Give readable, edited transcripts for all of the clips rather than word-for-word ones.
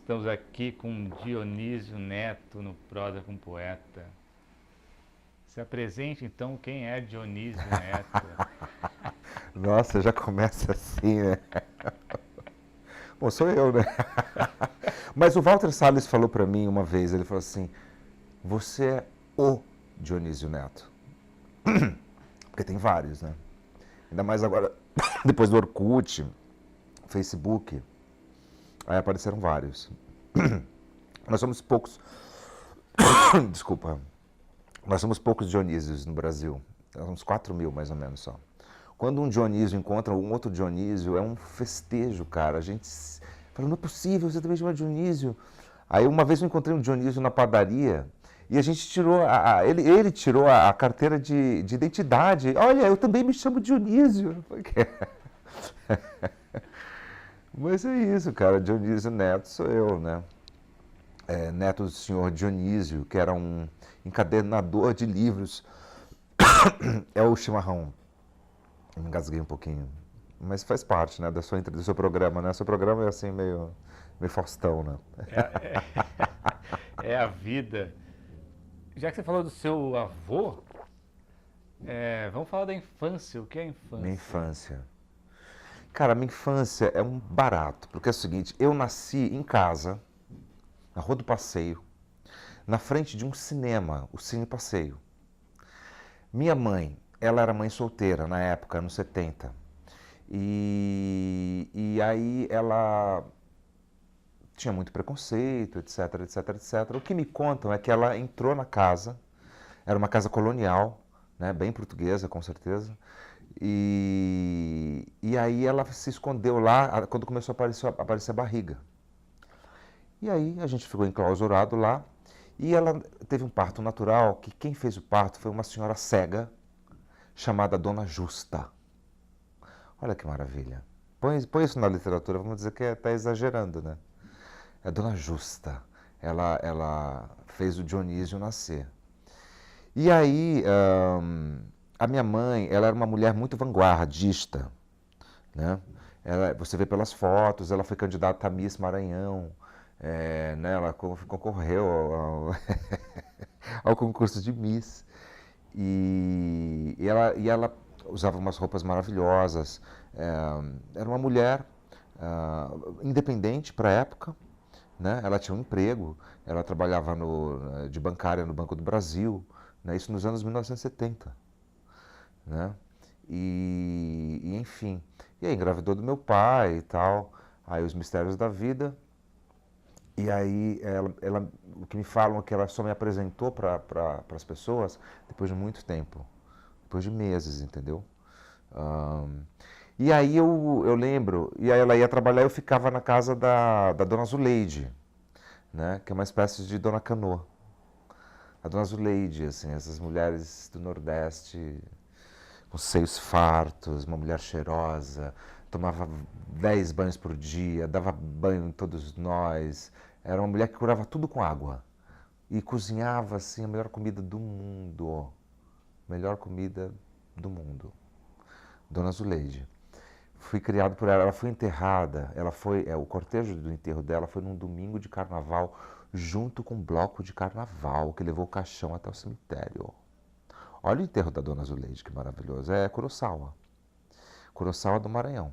Estamos aqui com Dionísio Neto no Prosa com Poeta. Se apresente então quem é Dionísio Neto. Nossa, já começa assim, né? Bom, sou eu, né? Mas o Walter Salles falou pra mim uma vez, ele falou assim, você é o Dionísio Neto. Porque tem vários, né? Ainda mais agora, depois do Orkut, Facebook, aí apareceram vários. Nós somos poucos, desculpa, nós somos poucos Dionísios no Brasil. Nós somos 4.000 mais ou menos só. Quando um Dionísio encontra um outro Dionísio, é um festejo, cara. A gente fala, não é possível, você também chama Dionísio. Aí uma vez eu encontrei um Dionísio na padaria e a gente tirou, ele tirou a carteira de identidade. Olha, eu também me chamo Dionísio. Mas é isso, cara. Dionísio Neto sou eu, né? Neto do senhor Dionísio, que era um encadenador de livros. É o chimarrão. Eu me engasguei um pouquinho. Mas faz parte, né, do seu programa, né? Seu programa é assim, meio Faustão, né? É, é a vida. Já que você falou do seu avô, vamos falar da infância. O que é a Minha infância? infância. Cara, minha infância é um barato, porque é o seguinte, eu nasci em casa, na Rua do Passeio, na frente de um cinema, o Cine Passeio. Minha mãe, ela era mãe solteira na época, anos 70. E aí ela tinha muito preconceito, etc, etc, etc. O que me contam é que ela entrou na casa, era uma casa colonial, né, bem portuguesa, com certeza, e aí ela se escondeu lá quando começou a aparecer a barriga. E aí a gente ficou enclausurado lá, e ela teve um parto natural, que quem fez o parto foi uma senhora cega, chamada Dona Justa. Olha que maravilha. Põe isso na literatura, vamos dizer que está exagerando, né? É Dona Justa. Ela fez o Dionísio nascer. E aí, a minha mãe, ela era uma mulher muito vanguardista, né? Você vê pelas fotos, ela foi candidata a Miss Maranhão, né? Ela concorreu ao concurso de Miss. E ela usava umas roupas maravilhosas. Era uma mulher independente para a época, né? Ela tinha um emprego, ela trabalhava de bancária no Banco do Brasil, né? Isso nos anos 1970, né? E enfim, e aí engravidou do meu pai e tal, aí os mistérios da vida, e aí o que me falam é que ela só me apresentou para as pessoas depois de muito tempo, depois de meses, entendeu? Ahn, e aí eu lembro, e aí ela ia trabalhar e eu ficava na casa da Dona Zuleide, né? Que é uma espécie de Dona Canô. A Dona Zuleide, assim, essas mulheres do Nordeste com seios fartos, uma mulher cheirosa, tomava 10 banhos por dia, dava banho em todos nós. Era uma mulher que curava tudo com água e cozinhava assim a melhor comida do mundo. Melhor comida do mundo. Dona Zuleide. Fui criado por ela, ela foi enterrada, o cortejo do enterro dela foi num domingo de carnaval, junto com um bloco de carnaval que levou o caixão até o cemitério. Olha o enterro da Dona Zuleide, que maravilhoso. É Kurosawa. Kurosawa do Maranhão.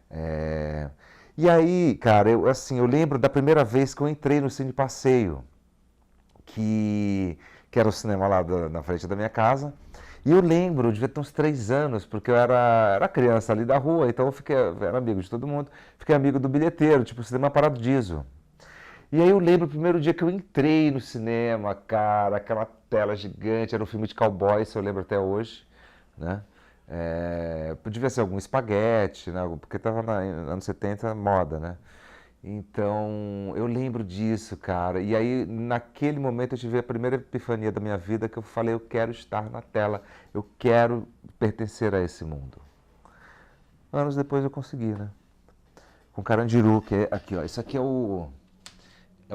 É... E aí, cara, eu lembro da primeira vez que eu entrei no Cine Passeio, que era o cinema lá na frente da minha casa. E eu lembro, eu devia ter uns 3 anos, porque eu era criança ali da rua, então era amigo de todo mundo. Fiquei amigo do bilheteiro, tipo, cinema Paradiso. E aí eu lembro o primeiro dia que eu entrei no cinema, cara, aquela tela gigante, era um filme de cowboy, isso eu lembro até hoje, né? Devia ser algum espaguete, né? Porque estava nos anos 70, moda, né? Então, eu lembro disso, cara. E aí, naquele momento, eu tive a primeira epifania da minha vida que eu falei, eu quero estar na tela, eu quero pertencer a esse mundo. Anos depois eu consegui, né? Com Carandiru, que é aqui, ó. Isso aqui é o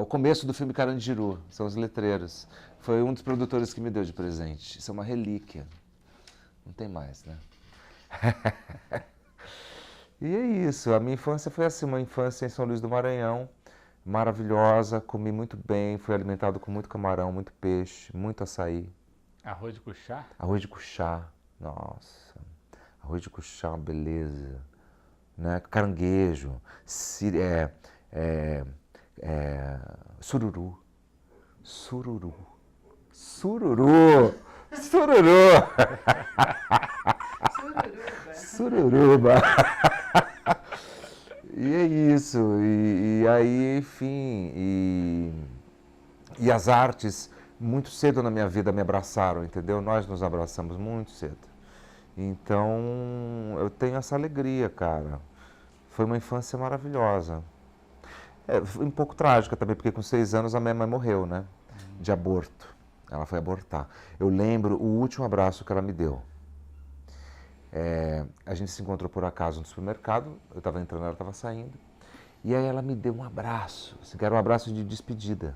começo do filme Carandiru, são os letreiros. Foi um dos produtores que me deu de presente. Isso é uma relíquia. Não tem mais, né? E é isso, a minha infância foi assim, uma infância em São Luís do Maranhão, maravilhosa, comi muito bem, fui alimentado com muito camarão, muito peixe, muito açaí. Arroz de cuchá? Arroz de cuchá, nossa, arroz de cuchá, uma beleza, né? Caranguejo, é, sururu, sururu, sururu, sururu, sururuba. E é isso, e aí, enfim, e as artes muito cedo na minha vida me abraçaram, entendeu? Nós nos abraçamos muito cedo. Então, eu tenho essa alegria, cara. Foi uma infância maravilhosa. Foi um pouco trágica também, porque com 6 anos a minha mãe morreu, né? De aborto. Ela foi abortar. Eu lembro o último abraço que ela me deu. A gente se encontrou por acaso no supermercado, eu estava entrando, ela estava saindo. E aí ela me deu um abraço, assim, que era um abraço de despedida.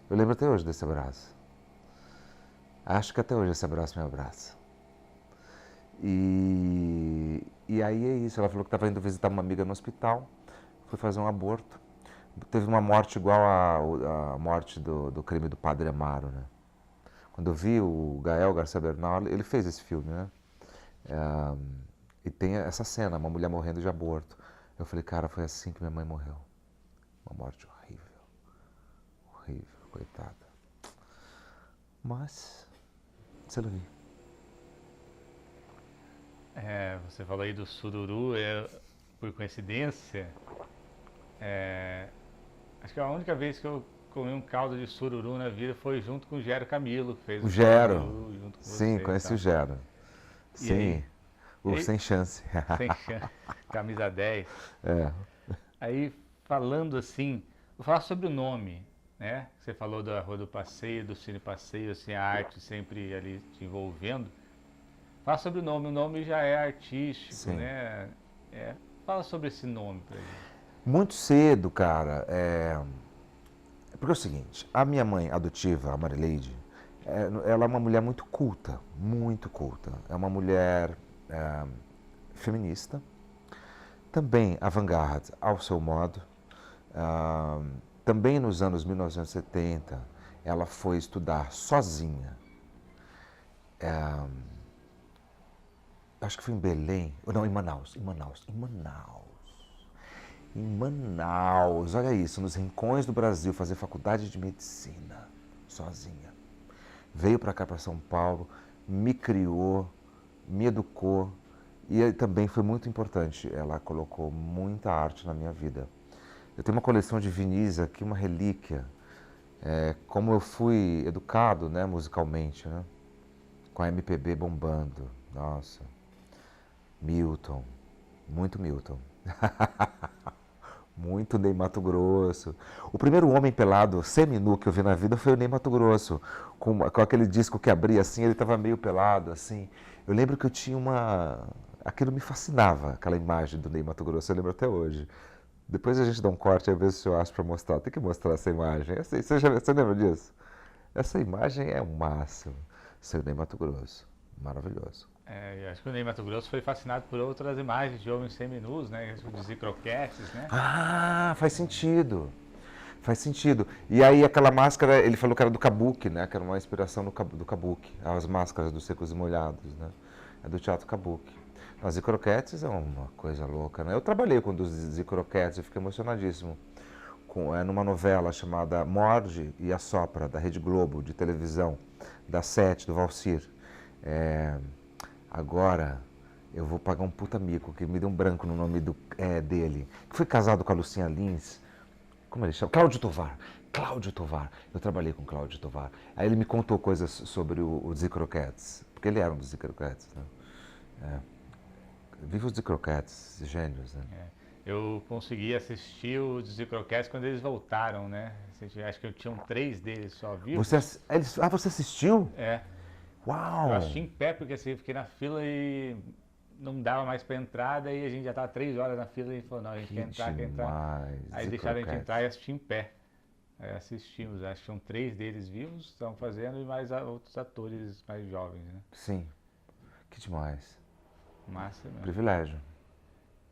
Eu lembro até hoje desse abraço. Acho que até hoje esse abraço me abraça. E aí é isso, ela falou que estava indo visitar uma amiga no hospital, foi fazer um aborto. Teve uma morte igual à morte do crime do Padre Amaro, né? Quando eu vi o Gael Garcia Bernal, ele fez esse filme, né? E tem essa cena, uma mulher morrendo de aborto. Eu falei, cara, foi assim que minha mãe morreu. Uma morte horrível. Horrível, coitada. Mas, você não viu. Você falou aí do sururu, por coincidência, acho que a única vez que eu comi um caldo de sururu na vida foi junto com o Gero Camilo, que fez O o Gero. sururu junto com Sim, você e conheci tal. o Gero. E aí? Sim. O Sem Chance. Sem chance, camisa 10. É. Aí, falando assim, vou falar sobre o nome, né? Você falou da Rua do Passeio, do Cine Passeio, assim, a arte sempre ali te envolvendo. Fala sobre o nome já é artístico, Sim. né? Fala sobre esse nome pra gente. Muito cedo, cara. Porque é o seguinte, a minha mãe adotiva, a Marileide, ela é uma mulher muito culta, muito culta. É uma mulher feminista, também avant-garde ao seu modo. Também nos anos 1970, ela foi estudar sozinha. Acho que foi em Belém, ou não, em Manaus. Em Manaus, olha isso, nos rincões do Brasil, fazer faculdade de medicina, sozinha. Veio para cá, para São Paulo, me criou, me educou e também foi muito importante. Ela colocou muita arte na minha vida. Eu tenho uma coleção de vinis aqui, uma relíquia. Como eu fui educado, né, musicalmente, né? Com a MPB bombando. Nossa, Milton, muito Milton. Muito Ney Matogrosso. O primeiro homem pelado semi-nu que eu vi na vida foi o Ney Matogrosso. Com aquele disco que abria assim, ele estava meio pelado, assim. Eu lembro que eu tinha uma... Aquilo me fascinava, aquela imagem do Ney Matogrosso, eu lembro até hoje. Depois a gente dá um corte, às vezes eu acho para mostrar. Tem que mostrar essa imagem. Você lembra disso? Essa imagem é o máximo. Seu Ney Matogrosso. Maravilhoso. Eu acho que o Ney Matogrosso foi fascinado por outras imagens de homens seminus, né? De zicroquetes, né? Ah, faz sentido. Faz sentido. E aí aquela máscara, ele falou que era do Kabuki, né? Que era uma inspiração do Kabuki. As máscaras dos Secos e Molhados, né? É do teatro Kabuki. As Zicroquetes é uma coisa louca, né? Eu trabalhei com os Zicroquetes, eu fiquei emocionadíssimo. Numa novela chamada Morde e Assopra, da Rede Globo, de televisão, da Sete, do Valcir. Agora, eu vou pagar um puta mico, que me deu um branco no nome dele. Que foi casado com a Lucinha Lins. Como ele chama? Cláudio Tovar. Cláudio Tovar. Eu trabalhei com Cláudio Tovar. Aí ele me contou coisas sobre os Zicroquetes. Porque ele era um dos Zicroquetes, né? Viva os Zicroquetes, gênios, né? Eu consegui assistir os Zicroquetes quando eles voltaram, né? Acho que eu tinha 3 deles só vivos. Você assistiu? Uau! Eu assisti em pé porque assim, eu fiquei na fila e não dava mais pra entrar, daí a gente já tava 3 horas na fila e falou, não, a gente quer entrar. Aí deixaram a gente entrar e assistir em pé. Aí assistimos, acho que tinham 3 deles vivos, estavam fazendo, e mais outros atores mais jovens, né? Sim. Que demais. Massa mesmo. Privilégio.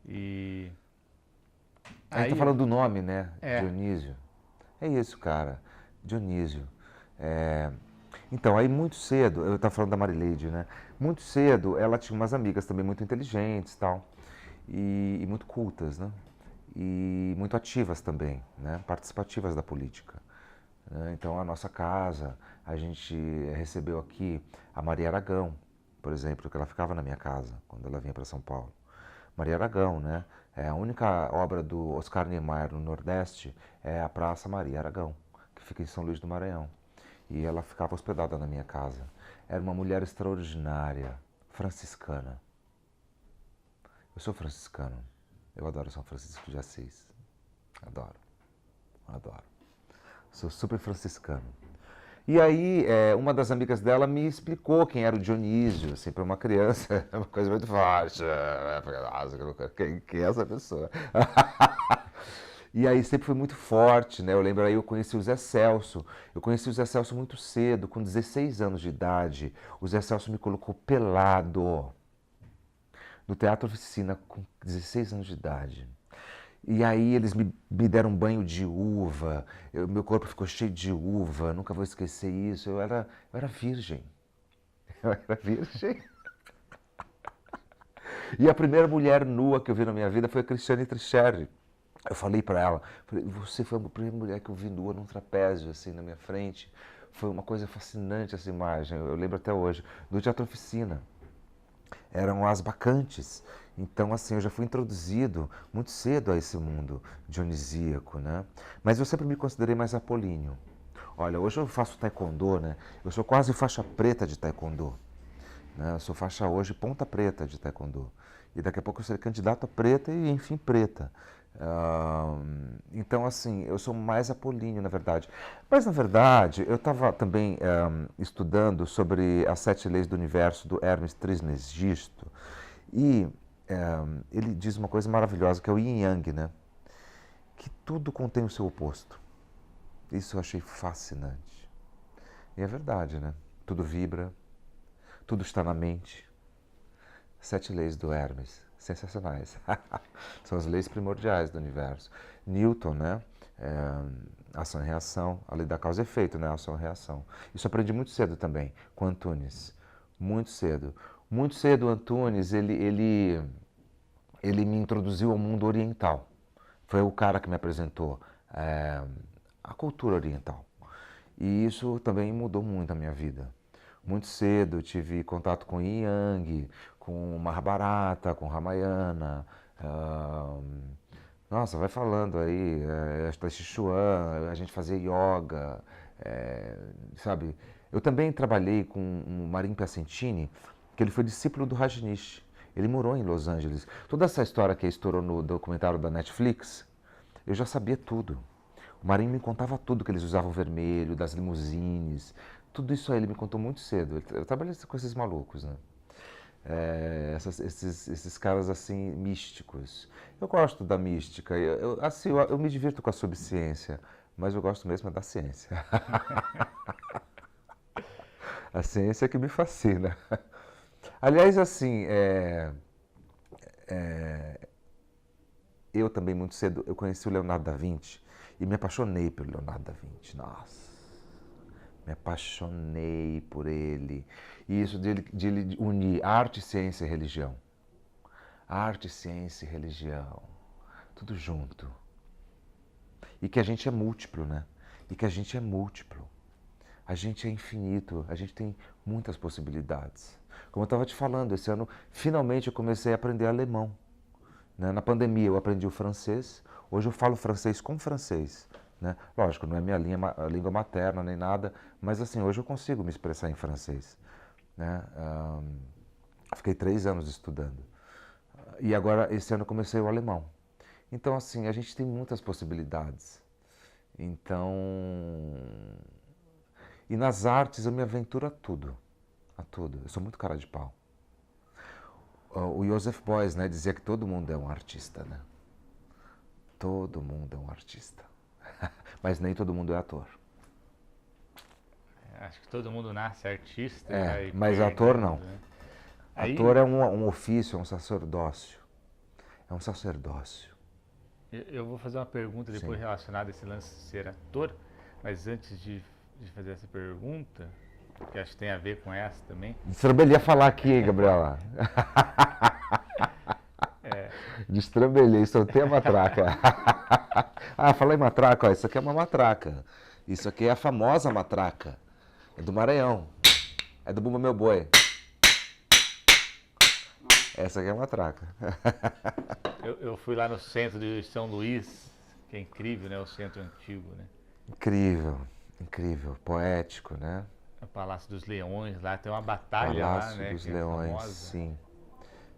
E A gente tá falando do nome, né? É. Dionísio. É isso, cara. Dionísio. Então, aí muito cedo, eu estava falando da Marileide, né? Muito cedo, ela tinha umas amigas também muito inteligentes e tal, e muito cultas, né? E muito ativas também, né? Participativas da política. Né? Então, a nossa casa, a gente recebeu aqui a Maria Aragão, por exemplo, que ela ficava na minha casa quando ela vinha para São Paulo. Maria Aragão, né? É a única obra do Oscar Niemeyer no Nordeste é a Praça Maria Aragão, que fica em São Luís do Maranhão. E ela ficava hospedada na minha casa. Era uma mulher extraordinária, franciscana. Eu sou franciscano. Eu adoro São Francisco de Assis. Adoro. Adoro. Sou super franciscano. E aí, uma das amigas dela me explicou quem era o Dionísio, assim, para uma criança, é uma coisa muito fácil. Nossa, quem é essa pessoa? E aí sempre foi muito forte, né? Eu lembro aí eu conheci o Zé Celso. Eu conheci o Zé Celso muito cedo, com 16 anos de idade. O Zé Celso me colocou pelado no Teatro Oficina com 16 anos de idade. E aí eles me deram um banho de uva, meu corpo ficou cheio de uva, nunca vou esquecer isso. Eu era virgem. Eu era virgem. E a primeira mulher nua que eu vi na minha vida foi a Cristiane Tricheri. Eu falei para ela, você foi a primeira mulher que eu vi nua num trapézio, assim, na minha frente. Foi uma coisa fascinante essa imagem, eu lembro até hoje, do Teatro Oficina. Eram as bacantes. Então, assim, eu já fui introduzido muito cedo a esse mundo dionisíaco, né? Mas eu sempre me considerei mais apolíneo. Olha, hoje eu faço taekwondo, né? Eu sou quase faixa preta de taekwondo. Né? Eu sou faixa hoje ponta preta de taekwondo. E daqui a pouco eu serei candidato a preta e, enfim, preta. Então, assim, eu sou mais apolíneo, na verdade. Mas, na verdade, eu estava também estudando sobre as 7 leis do universo do Hermes Trismegisto. E ele diz uma coisa maravilhosa, que é o yin yang, né? Que tudo contém o seu oposto. Isso eu achei fascinante. E é verdade, né? Tudo vibra, tudo está na mente. 7 leis do Hermes, sensacionais. São as leis primordiais do universo. Newton, né? Ação e reação, a lei da causa e efeito, né? Ação e reação. Isso eu aprendi muito cedo também, com Antunes. Muito cedo. Muito cedo, Antunes, ele me introduziu ao mundo oriental. Foi o cara que me apresentou a cultura oriental. E isso também mudou muito a minha vida. Muito cedo tive contato com Yin Yang, com Mahabharata, com Ramayana. Nossa, vai falando aí, Tai Chi Chuan, a gente fazia yoga, sabe? Eu também trabalhei com o Marin Piacentini, que ele foi discípulo do Rajneesh. Ele morou em Los Angeles. Toda essa história que estourou no documentário da Netflix, eu já sabia tudo. O Marinho me contava tudo, que eles usavam vermelho, das limusines. Tudo isso aí ele me contou muito cedo. Eu trabalhei com esses malucos, né? Esses caras assim, místicos. Eu gosto da mística. Eu me divirto com a subciência, mas eu gosto mesmo da ciência. A ciência é que me fascina. Aliás, assim, eu também muito cedo, eu conheci o Leonardo da Vinci e me apaixonei pelo Leonardo da Vinci. Nossa, me apaixonei por ele. E isso de ele unir arte, ciência e religião. Arte, ciência e religião. Tudo junto. E que a gente é múltiplo, né? E que a gente é múltiplo. A gente é infinito, a gente tem muitas possibilidades. Como eu estava te falando, esse ano finalmente eu comecei a aprender alemão. Né? Na pandemia eu aprendi o francês, hoje eu falo francês com francês. Né? Lógico, não é minha língua materna nem nada, mas assim, hoje eu consigo me expressar em francês. Né? Fiquei 3 anos estudando. E agora, esse ano eu comecei o alemão. Então, assim, a gente tem muitas possibilidades. Então... E nas artes eu me aventuro a tudo. A tudo. Eu sou muito cara de pau. O Joseph Beuys, né, dizia que todo mundo é um artista, né? Todo mundo é um artista. Mas nem todo mundo é ator. Acho que todo mundo nasce artista. Mas ator não. Né? Ator é um ofício, é um sacerdócio. É um sacerdócio. Eu vou fazer uma pergunta depois relacionada a esse lance de ser ator, mas antes de fazer essa pergunta, que acho que tem a ver com essa também. Destrambelhei a falar aqui, hein, Gabriela? Destrambelhei, soltei a matraca. Ah, falei matraca, ó, isso aqui é uma matraca. Isso aqui é a famosa matraca. É do Maranhão. É do Bumba Meu Boi. Essa aqui é a matraca. Eu fui lá no centro de São Luís, que é incrível, né? O centro antigo, né? Incrível, incrível, poético, né? O Palácio dos Leões, lá tem uma batalha Palácio lá, né? dos Que Leões, é famosa. sim.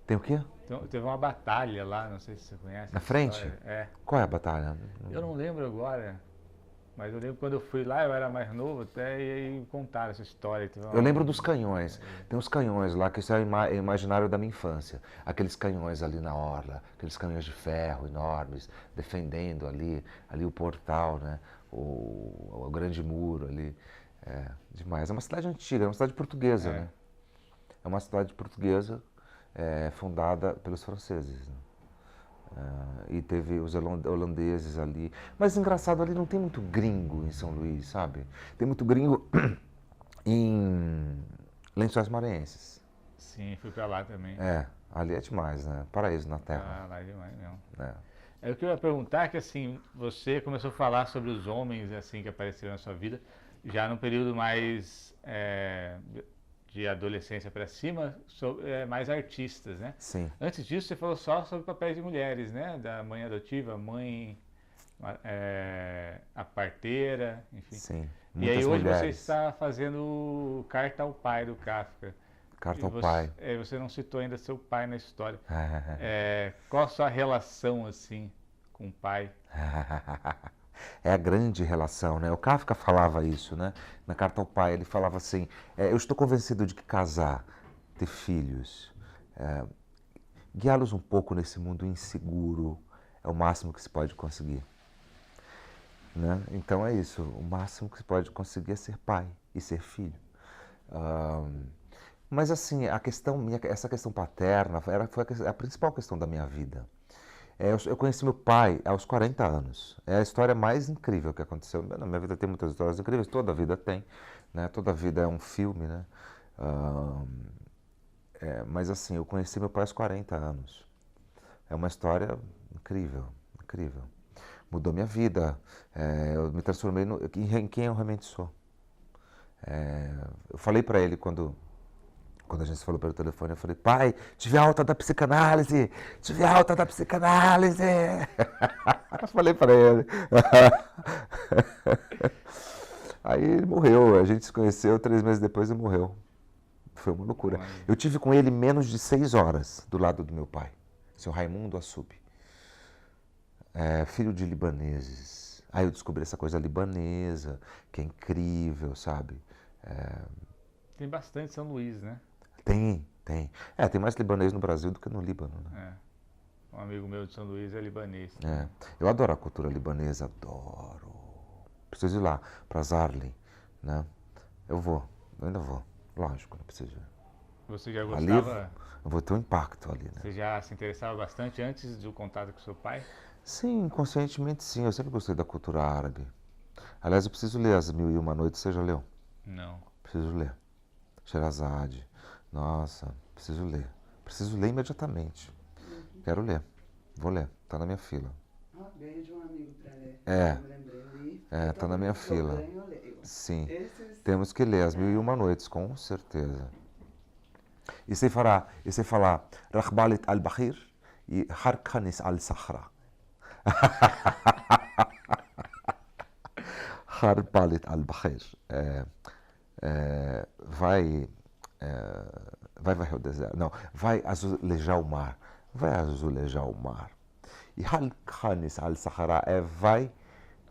Tem o quê? Teve uma batalha lá, não sei se você conhece. Na frente? É. Qual é a batalha? Eu não lembro agora, mas eu lembro quando eu fui lá, eu era mais novo até, e aí contaram essa história. Eu lembro dos canhões. Tem uns canhões lá, que isso é o imaginário da minha infância. Aqueles canhões ali na orla, aqueles canhões de ferro enormes, defendendo ali o portal, né? O grande muro ali. É demais. É uma cidade antiga, é uma cidade portuguesa, né? É uma cidade portuguesa fundada pelos franceses, né? E teve os holandeses ali. Mas engraçado, ali não tem muito gringo em São Luís, sabe? Tem muito gringo em Lençóis Maranhenses. Sim, fui pra lá também. Ali é demais, né? Paraíso na Terra. Lá é demais mesmo. É. O que eu ia perguntar é que, assim, você começou a falar sobre os homens, assim, que apareceram na sua vida, já num período mais de adolescência para cima, mais artistas, né? Sim. Antes disso, você falou só sobre papéis de mulheres, né? Da mãe adotiva, mãe, a parteira, enfim. Sim, e aí hoje mulheres. você está fazendo Carta ao Pai do Kafka. Carta ao Pai. Você não citou ainda seu pai na história. Qual a sua relação, assim, com o pai? É a grande relação, né? O Kafka falava isso, né? Na Carta ao Pai, ele falava assim: eu estou convencido de que casar, ter filhos, guiá-los um pouco nesse mundo inseguro é o máximo que se pode conseguir. Né? Então é isso, o máximo que se pode conseguir é ser pai e ser filho. Mas assim, essa questão paterna foi a principal questão da minha vida. Eu conheci meu pai aos 40 anos. É a história mais incrível que aconteceu. Na minha vida tem muitas histórias incríveis, toda a vida tem. Né? Toda a vida é um filme. Né? Mas assim, eu conheci meu pai aos 40 anos. É uma história incrível, incrível. Mudou minha vida. Eu me transformei em quem eu realmente sou. Eu falei para ele quando a gente se falou pelo telefone, eu falei: pai, tive alta da psicanálise, tive alta da psicanálise. Eu falei para ele. Aí ele morreu, a gente se conheceu, 3 meses depois ele morreu. Foi uma loucura. Eu tive com ele menos de 6 horas do lado do meu pai, seu Raimundo Assub. Filho de libaneses. Aí eu descobri essa coisa libanesa, que é incrível, sabe? Tem bastante São Luís, né? Tem. Tem mais libanês no Brasil do que no Líbano, né? Um amigo meu de São Luís é libanês. Eu adoro a cultura libanesa, adoro. Preciso ir lá, para Zarli, né? Eu ainda vou, lógico, não preciso ir. Você já gostava? Ali, eu vou ter um impacto ali, né? Você já se interessava bastante antes do contato com seu pai? Sim, inconscientemente sim, eu sempre gostei da cultura árabe. Aliás, eu preciso ler As Mil e Uma Noites, você já leu? Não. Preciso ler. Sherazade. Nossa, preciso ler. Preciso ler imediatamente. Quero ler. Vou ler. Tá na minha fila. Ganhei de um amigo pra ler. Tá na minha fila. Sim. Temos que ler As Mil e Uma Noites, com certeza. E você falar Rakhbalit al-Bakhir e Harkanis al-Sakhra. Harbalit al-Bakhir. Vai varrer o deserto. Não, vai azulejar o mar. Vai azulejar o mar. E Harkanis al-Sakhra vai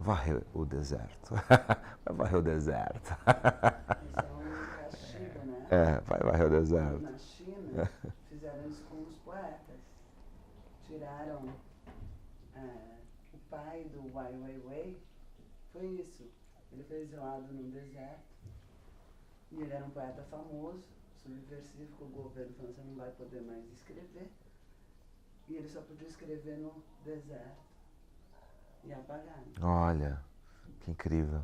varrer o deserto. Vai varrer o deserto. Vai varrer o deserto. Na China, fizeram isso com os poetas. Tiraram o pai do Ai Weiwei. Foi isso. Ele foi exilado num deserto. E ele era um poeta famoso, subversivo, que o governo falou: você não vai poder mais escrever. E ele só podia escrever no deserto. e apagaram. Olha, que incrível.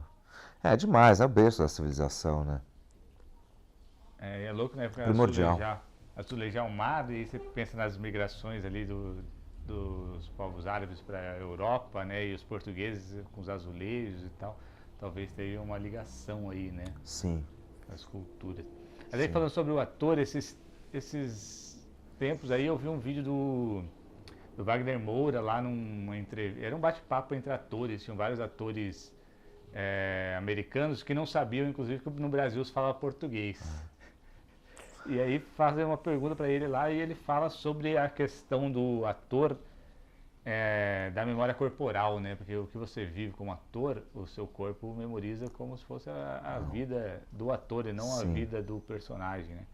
É demais, é o berço da civilização, né? É louco, né? Primordial. Azulejar o mar e você pensa nas migrações ali dos povos árabes para a Europa, né? E os portugueses com os azulejos e tal. Talvez tenha uma ligação aí, né? Sim. As culturas. Mas aí falando sobre o ator, esses tempos aí eu vi um vídeo do Wagner Moura lá numa entrevista. Era um bate-papo entre atores, tinham vários atores americanos que não sabiam, inclusive, que no Brasil se fala português. E aí fazem uma pergunta para ele lá e ele fala sobre a questão do ator da memória corporal, né? Porque o que você vive como ator, o seu corpo memoriza como se fosse a vida do ator e não a vida do personagem, né?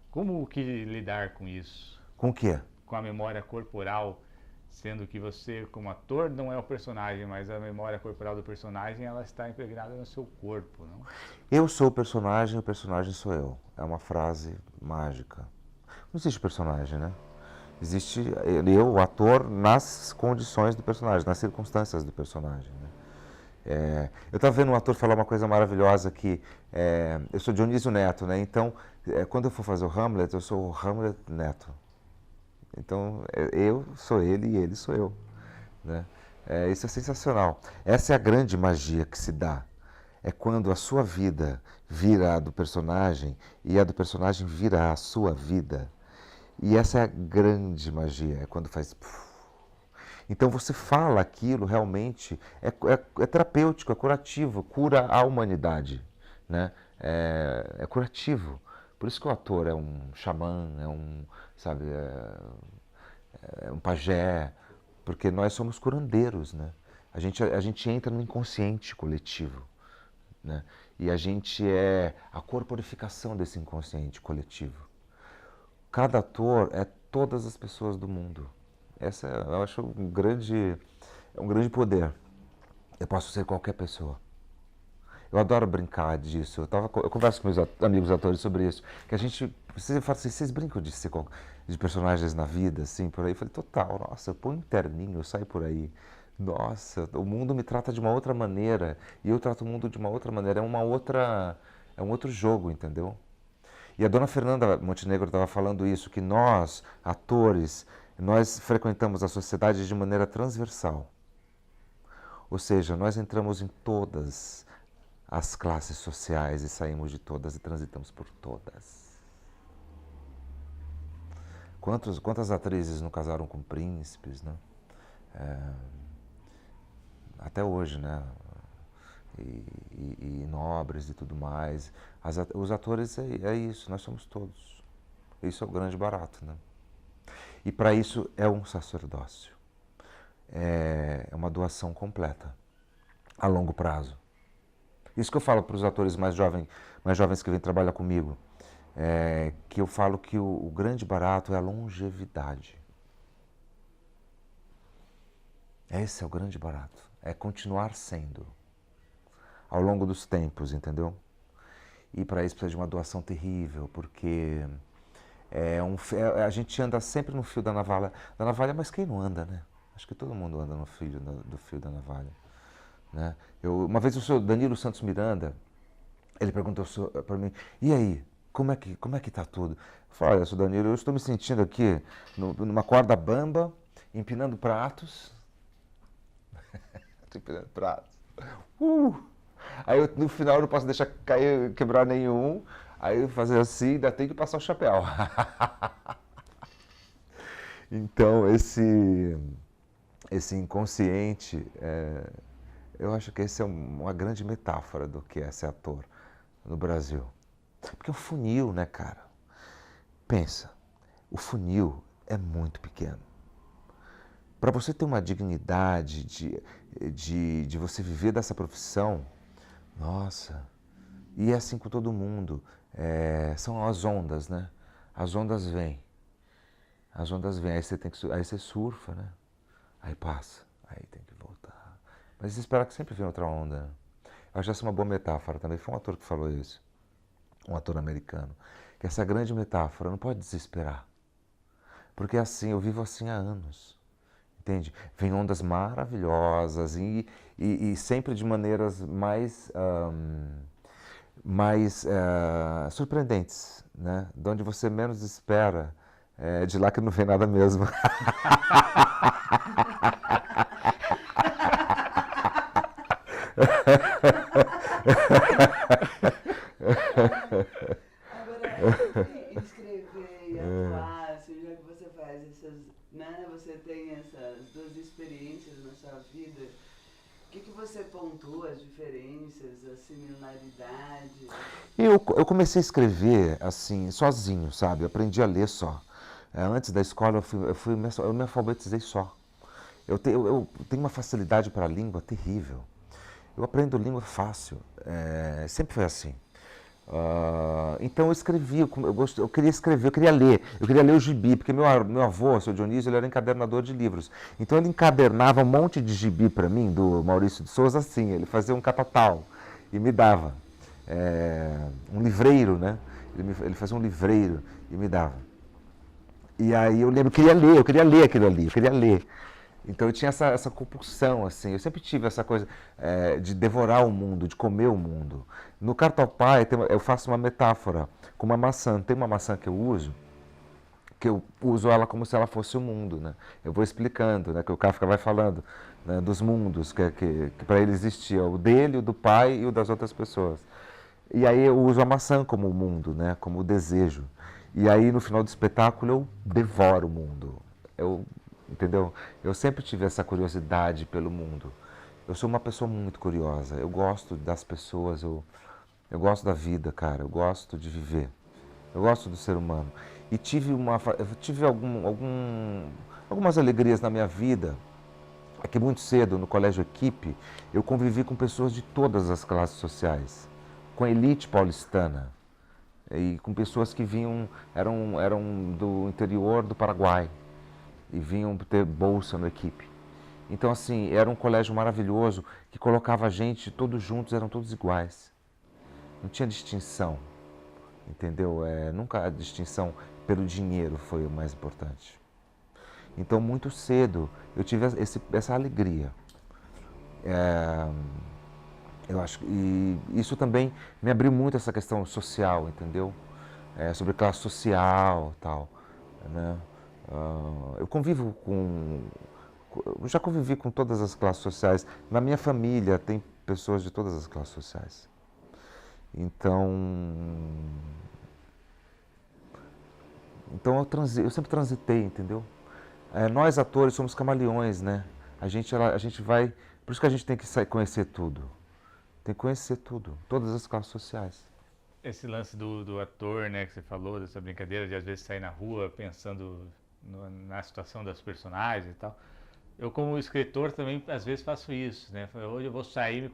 Como que lidar com isso? Com o quê? Com a memória corporal, sendo que você, como ator, não é o personagem, mas a memória corporal do personagem, ela está impregnada no seu corpo, não? Eu sou o personagem sou eu. É uma frase mágica. Não existe personagem, né? Existe eu, o ator, nas condições do personagem, nas circunstâncias do personagem, né? Eu estava vendo um ator falar uma coisa maravilhosa que eu sou Dionísio Neto, né? Então, quando eu for fazer o Hamlet, eu sou o Hamlet Neto. Então, eu sou ele e ele sou eu, né? Isso é sensacional. Essa é a grande magia que se dá. É quando a sua vida vira a do personagem e a do personagem vira a sua vida. E essa é a grande magia, é quando faz... Então você fala aquilo realmente, é terapêutico, é curativo, cura a humanidade, né? É curativo. Por isso que o ator é um xamã, sabe, é um pajé, porque nós somos curandeiros, né? A gente entra no inconsciente coletivo, né? E a gente é a corporificação desse inconsciente coletivo. Cada ator é todas as pessoas do mundo. Essa eu acho um grande poder. Eu posso ser qualquer pessoa. Eu adoro brincar disso. Eu converso com meus amigos atores sobre isso. Que a gente, você fala assim, vocês brincam de personagens na vida, assim, por aí? Eu falei, total, nossa, eu ponho um terninho, eu saio por aí. Nossa, o mundo me trata de uma outra maneira e eu trato o mundo de uma outra maneira. É um outro jogo, entendeu? E a dona Fernanda Montenegro estava falando isso, que nós, atores, nós frequentamos a sociedade de maneira transversal. Ou seja, nós entramos em todas as classes sociais e saímos de todas e transitamos por todas. Quantas atrizes não casaram com príncipes, né? Até hoje, né? E nobres e tudo mais. Os atores é isso, nós somos todos. Isso é o grande barato, né? E para isso é um sacerdócio. É uma doação completa, a longo prazo. Isso que eu falo para os atores mais jovens que vêm trabalhar comigo, que eu falo que o grande barato é a longevidade. Esse é o grande barato, é continuar sendo ao longo dos tempos, entendeu? E para isso precisa de uma doação terrível, porque a gente anda sempre no fio da navalha, mas quem não anda, né? Acho que todo mundo anda no fio do fio da navalha, né? Uma vez o senhor Danilo Santos Miranda, ele perguntou para mim, e aí, como é que tá tudo? Eu falei, olha, senhor Danilo, eu estou me sentindo aqui numa corda bamba, empinando pratos. Empinando pratos. Aí no final eu não posso deixar quebrar nenhum. Aí eu fazer assim, ainda tem que passar o chapéu. Então esse inconsciente, eu acho que essa é uma grande metáfora do que é ser ator no Brasil. Porque é um funil, né, cara? Pensa, o funil é muito pequeno. Para você ter uma dignidade de você viver dessa profissão, nossa, e é assim com todo mundo. São as ondas, né? As ondas vêm, aí você surfa, né? Aí passa, aí tem que voltar. Mas você espera que sempre vem outra onda, né? Eu acho essa uma boa metáfora também. Foi um ator que falou isso, um ator americano, que essa grande metáfora, não pode desesperar. Porque assim, eu vivo assim há anos. entende? Vem ondas maravilhosas e sempre de maneiras mais surpreendentes, né? De onde você menos espera, é de lá que não vem nada mesmo. Agora, escrever e atuar, assim, já que você faz essas, né? Você tem essas duas experiências na sua vida. O que você pontua, as diferenças, a similaridade? Eu comecei a escrever assim, sozinho, sabe? Eu aprendi a ler só. Antes da escola eu me alfabetizei só. Eu tenho uma facilidade para a língua terrível. Eu aprendo língua fácil, sempre foi assim. Então eu escrevi, eu queria escrever, eu queria ler o gibi, porque meu avô, o seu Dionísio, ele era encadernador de livros. Então ele encadernava um monte de gibi para mim, do Maurício de Souza, assim, ele fazia um catatal e me dava. Um livreiro, né? Ele fazia um livreiro e me dava. E aí eu lembro, eu queria ler aquilo ali, eu queria ler. Então eu tinha essa compulsão, assim, eu sempre tive essa coisa de devorar o mundo, de comer o mundo. No Cartopai eu faço uma metáfora com uma maçã. Tem uma maçã que eu uso ela como se ela fosse o mundo, né? Eu vou explicando, né? Que o Kafka vai falando, né? Dos mundos que para ele existia, o dele, o do pai e o das outras pessoas. E aí eu uso a maçã como o mundo, né? Como o desejo. E aí no final do espetáculo eu devoro o mundo. Entendeu? Eu sempre tive essa curiosidade pelo mundo. Eu sou uma pessoa muito curiosa. Eu gosto das pessoas, eu gosto da vida, cara. Eu gosto de viver. Eu gosto do ser humano. E eu tive algumas alegrias na minha vida. É que muito cedo, no colégio Equipe, eu convivi com pessoas de todas as classes sociais. Com a elite paulistana. E com pessoas que eram do interior do Paraguai. E vinham ter bolsa no Equipe. Então, assim, era um colégio maravilhoso que colocava a gente todos juntos, eram todos iguais. Não tinha distinção, entendeu? Nunca a distinção pelo dinheiro foi o mais importante. Então, muito cedo, eu tive essa alegria. Eu acho e isso também me abriu muito essa questão social, entendeu? Sobre classe social e tal, né? Eu já convivi com todas as classes sociais. Na minha família tem pessoas de todas as classes sociais. Então eu sempre transitei, entendeu? Nós atores somos camaleões, né? A gente vai, por isso que a gente tem que conhecer tudo. Tem que conhecer tudo, todas as classes sociais. Esse lance do ator, né, que você falou, dessa brincadeira de às vezes sair na rua pensando na situação das personagens e tal. Eu, como escritor, também às vezes faço isso, né? Hoje eu vou sair e me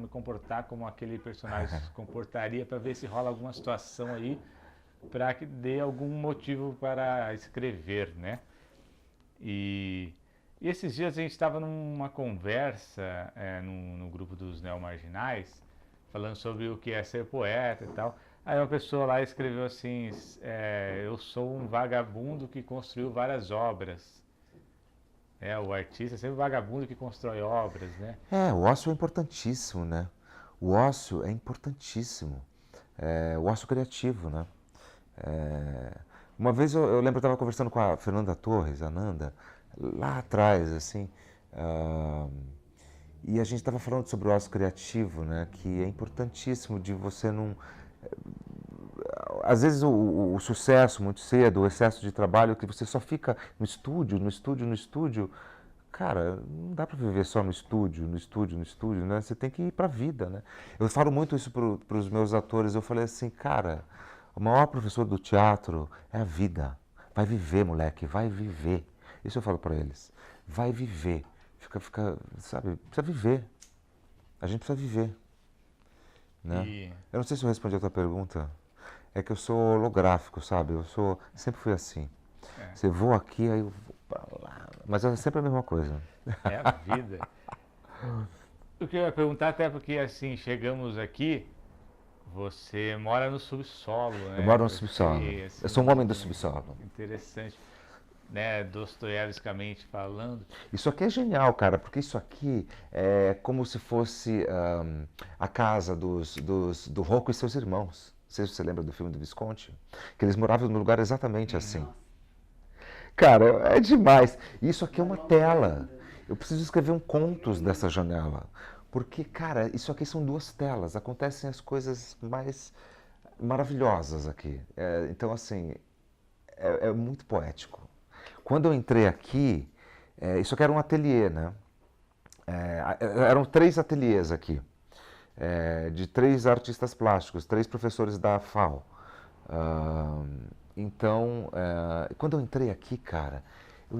comportar como aquele personagem se comportaria para ver se rola alguma situação aí para que dê algum motivo para escrever, né? E esses dias a gente estava numa conversa no grupo dos neomarginais, falando sobre o que é ser poeta e tal. Aí uma pessoa lá escreveu assim, eu sou um vagabundo que construiu várias obras. O artista é sempre um vagabundo que constrói obras, né? O ócio é importantíssimo, né? O ócio é importantíssimo. O ócio criativo, né? Uma vez eu lembro que eu estava conversando com a Fernanda Torres, a Nanda, lá atrás, assim, e a gente estava falando sobre o ócio criativo, né? Que é importantíssimo de você não... Às vezes o sucesso muito cedo, o excesso de trabalho, que você só fica no estúdio, cara, não dá para viver só no estúdio, né? Você tem que ir para a vida, né? Eu falo muito isso para os meus atores, eu falei assim, cara, o maior professor do teatro é a vida. Vai viver, moleque, vai viver. Isso eu falo para eles. Vai viver. Sabe, precisa viver. A gente precisa viver. Né? Eu não sei se eu respondi a tua pergunta. É que eu sou holográfico, sabe? Sempre fui assim. Você voa aqui, aí eu vou pra lá. Mas é sempre a mesma coisa. É a vida. O que eu ia perguntar, até porque assim, chegamos aqui, você mora no subsolo, né? Eu moro no subsolo. Assim, eu sou um homem do subsolo. Interessante. né, dostoievskamente falando. Isso aqui é genial, cara, porque isso aqui é como se fosse a casa do Rocco e seus irmãos. Não sei se você lembra do filme do Visconti, que eles moravam num lugar exatamente assim. Cara, é demais. Isso aqui é uma tela. Eu preciso escrever um contos dessa janela. Porque, cara, isso aqui são duas telas. Acontecem as coisas mais maravilhosas aqui. Então, assim, é muito poético. Quando eu entrei aqui, isso aqui era um ateliê, né? Eram 3 ateliês aqui, de 3 artistas plásticos, 3 professores da FAO. Então, quando eu entrei aqui, cara, eu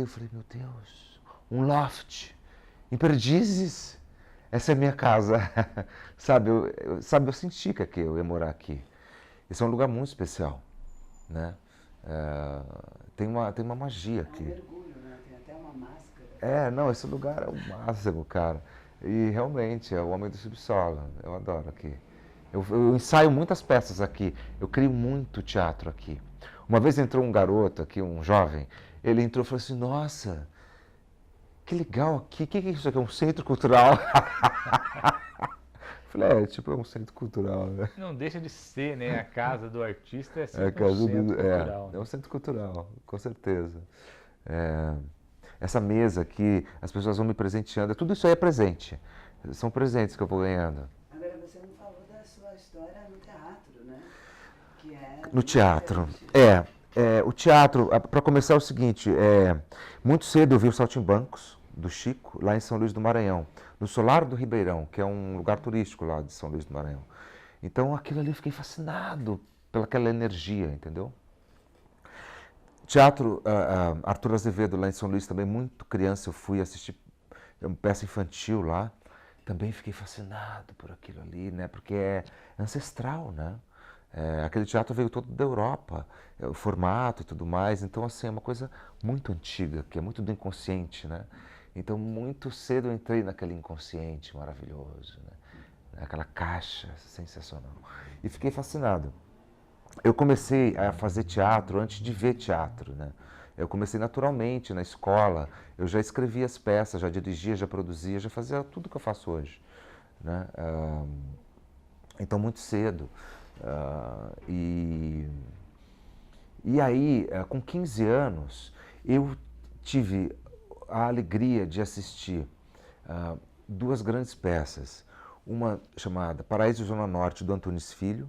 falei, meu Deus, um loft, em Perdizes, essa é a minha casa. Sabe, eu senti que eu ia morar aqui. Esse é um lugar muito especial, né? Tem uma magia aqui. É um mergulho, né? Tem até uma máscara. Não, esse lugar é o máximo, cara. E realmente, é o homem do subsolo. Eu adoro aqui. Eu ensaio muitas peças aqui. Eu crio muito teatro aqui. Uma vez entrou um garoto aqui, um jovem. Ele entrou e falou assim, nossa, que legal aqui. O que é isso aqui? É um centro cultural? Falei, é um centro cultural, né? Não deixa de ser, né? A casa do artista é sempre um centro cultural. É um centro cultural, com certeza. Essa mesa aqui, as pessoas vão me presenteando. Tudo isso aí é presente. São presentes que eu vou ganhando. Agora, você não falou da sua história no teatro, né? Que No teatro. diferente. O teatro, para começar, é o seguinte: muito cedo eu vi os Saltimbancos, do Chico, lá em São Luís do Maranhão, no Solar do Ribeirão, que é um lugar turístico lá de São Luís do Maranhão. Então, aquilo ali eu fiquei fascinado pelaquela energia, entendeu? Teatro Arthur Azevedo, lá em São Luís, também muito criança, eu fui assistir uma peça infantil lá. Também fiquei fascinado por aquilo ali, né? Porque é ancestral, né? Aquele teatro veio todo da Europa, o formato e tudo mais. Então, assim, é uma coisa muito antiga, que é muito do inconsciente, né? Então, muito cedo eu entrei naquele inconsciente maravilhoso, né? Aquela caixa sensacional. E fiquei fascinado. Eu comecei a fazer teatro antes de ver teatro, né? Eu comecei naturalmente na escola, eu já escrevia as peças, já dirigia, já produzia, já fazia tudo que eu faço hoje, né? Então, muito cedo. E aí, com 15 anos, eu tive a alegria de assistir 2 grandes peças. Uma chamada Paraíso Zona Norte, do Antunes Filho,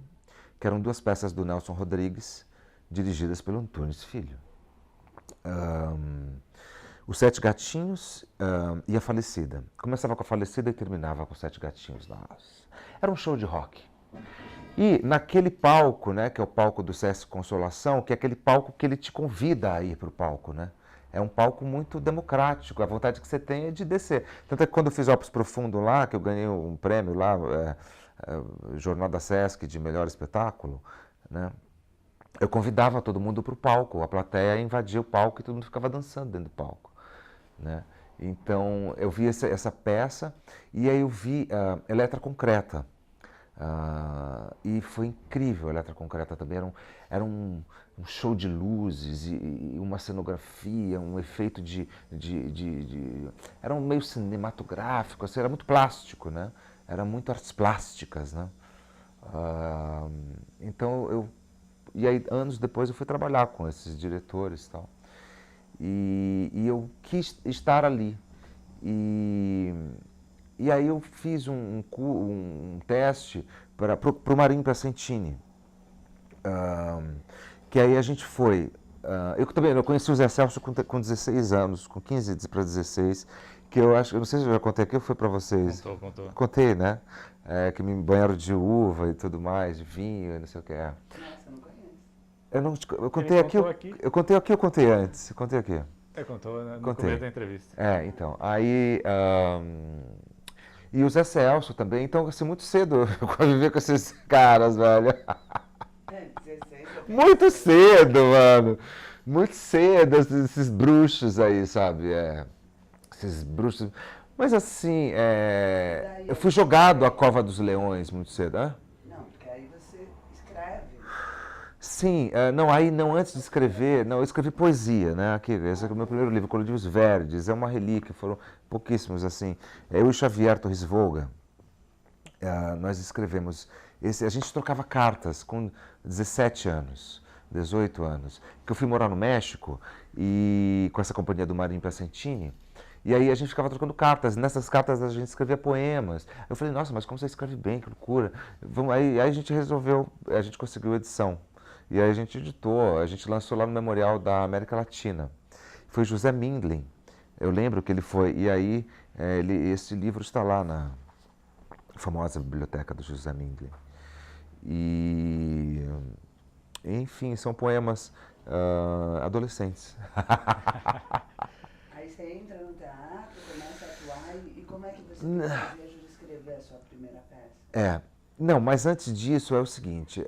que eram 2 peças do Nelson Rodrigues, dirigidas pelo Antunes Filho. Os 7 Gatinhos e A Falecida. Começava com A Falecida e terminava com Os 7 Gatinhos. Nossa, era um show de rock. E naquele palco, né, que é o palco do Sesc Consolação, que é aquele palco que ele te convida a ir para o palco, né? É um palco muito democrático, a vontade que você tem é de descer. Tanto é que quando eu fiz Opus Profundo lá, que eu ganhei um prêmio lá, Jornal da Sesc de melhor espetáculo, né? Eu convidava todo mundo para o palco, a plateia invadia o palco e todo mundo ficava dançando dentro do palco, né? Então, eu vi essa peça e aí eu vi Eletra Concreta. E foi incrível a Eletra Concreta também. Era um show de luzes e uma cenografia, um efeito era um meio cinematográfico, assim, era muito plástico, né? Era muito artes plásticas, né? Então, e aí, anos depois, eu fui trabalhar com esses diretores e tal. E eu quis estar ali. E aí eu fiz um teste para o Marinho Piacentini, que aí a gente foi. Eu conheci o Zé Celso com 16 anos, com 15 para 16, que eu não sei se eu já contei aqui ou foi para vocês. Contou. Contei, né? Que me banharam de uva e tudo mais, de vinho e não sei o que é. Nossa, eu não conheço. Eu contei aqui, eu contei aqui ou contei antes? Eu contei aqui. Contou no Contei. começo da entrevista. Então, aí... E o Zé Celso também, então, assim, muito cedo eu convivi com esses caras, velho. 16. Muito cedo, mano. Muito cedo, esses bruxos aí, sabe? Esses bruxos. Mas assim, eu fui jogado à Cova dos Leões muito cedo, Não, porque aí você escreve. Sim, não antes de escrever, eu escrevi poesia, né? Esse é o meu primeiro livro, Colírios Verdes, é uma relíquia, foram pouquíssimos assim. Eu e Xavier Torres Volga, nós escrevemos, a gente trocava cartas com 17 anos, 18 anos, que eu fui morar no México e com essa companhia do Marinho Piacentini. E aí a gente ficava trocando cartas, nessas cartas a gente escrevia poemas. Eu falei, nossa, mas como você escreve bem, que loucura. Aí a gente resolveu, a gente conseguiu edição. E aí a gente editou, a gente lançou lá no Memorial da América Latina. Foi José Mindlin, eu lembro que ele foi, e aí esse livro está lá na famosa biblioteca do José Mindlin. E, enfim, são poemas adolescentes. Aí você entra no teatro, começa a atuar, e como é que você teve o desejo de escrever a sua primeira peça? Não, mas antes disso é o seguinte,